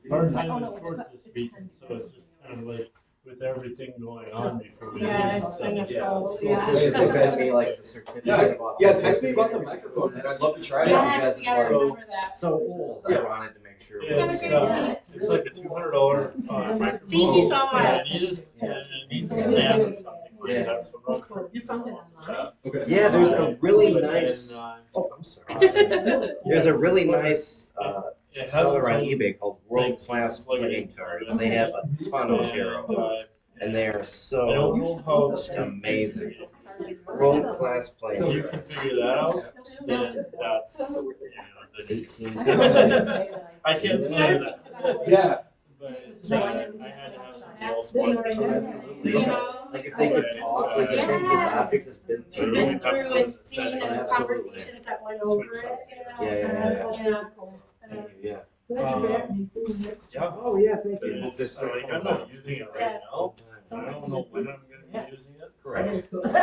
Hard time is short this week, so it's just kind of like with everything going on before we Yeah, do it's stuff. been a fall, Hey, yeah. it's okay. Send me like the certificate Yeah, of yeah, text me about the microphone, and I'd love to try it. Yes, yeah, I remember that. So old, I wanted to make sure. Have a It's, great night. it's like a $200 microphone. Thank you so much. And you just, and it needs a stand or something like that, so I'm not sure. You found it online? Okay. Yeah, there's a really But nice, then, oh, I'm sorry. There's a really nice it has seller on some eBay called World Class Playing Cards. They have a ton of And, tarot, and they are I don't so know how just amazing. World Class If Playing you can Cards. figure that out, then that's, you know, the 18. I can't tell you that. Yeah. But I had to have somebody else watch it. You know? Like if they could talk, like if this object has been through. Been through and seen and conversations that went over it, you know? Yeah. Yeah. Yeah. Oh, yeah, thank But you. it's, like, I'm not using it right now. I don't know when I'm gonna be using it. Correct. It'll catch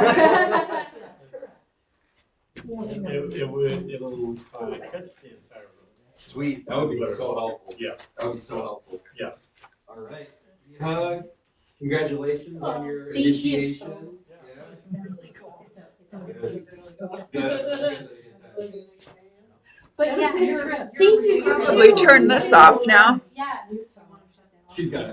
the entire room. Sweet. That would be so helpful. Yeah. That would be so helpful. Yeah. All right. Congratulations on your Thank you so initiation. much. Yeah. Really cool. Good. You guys had a good time. But yeah, Thank you. thank you. Should we turn this off now? Yes. She's got it.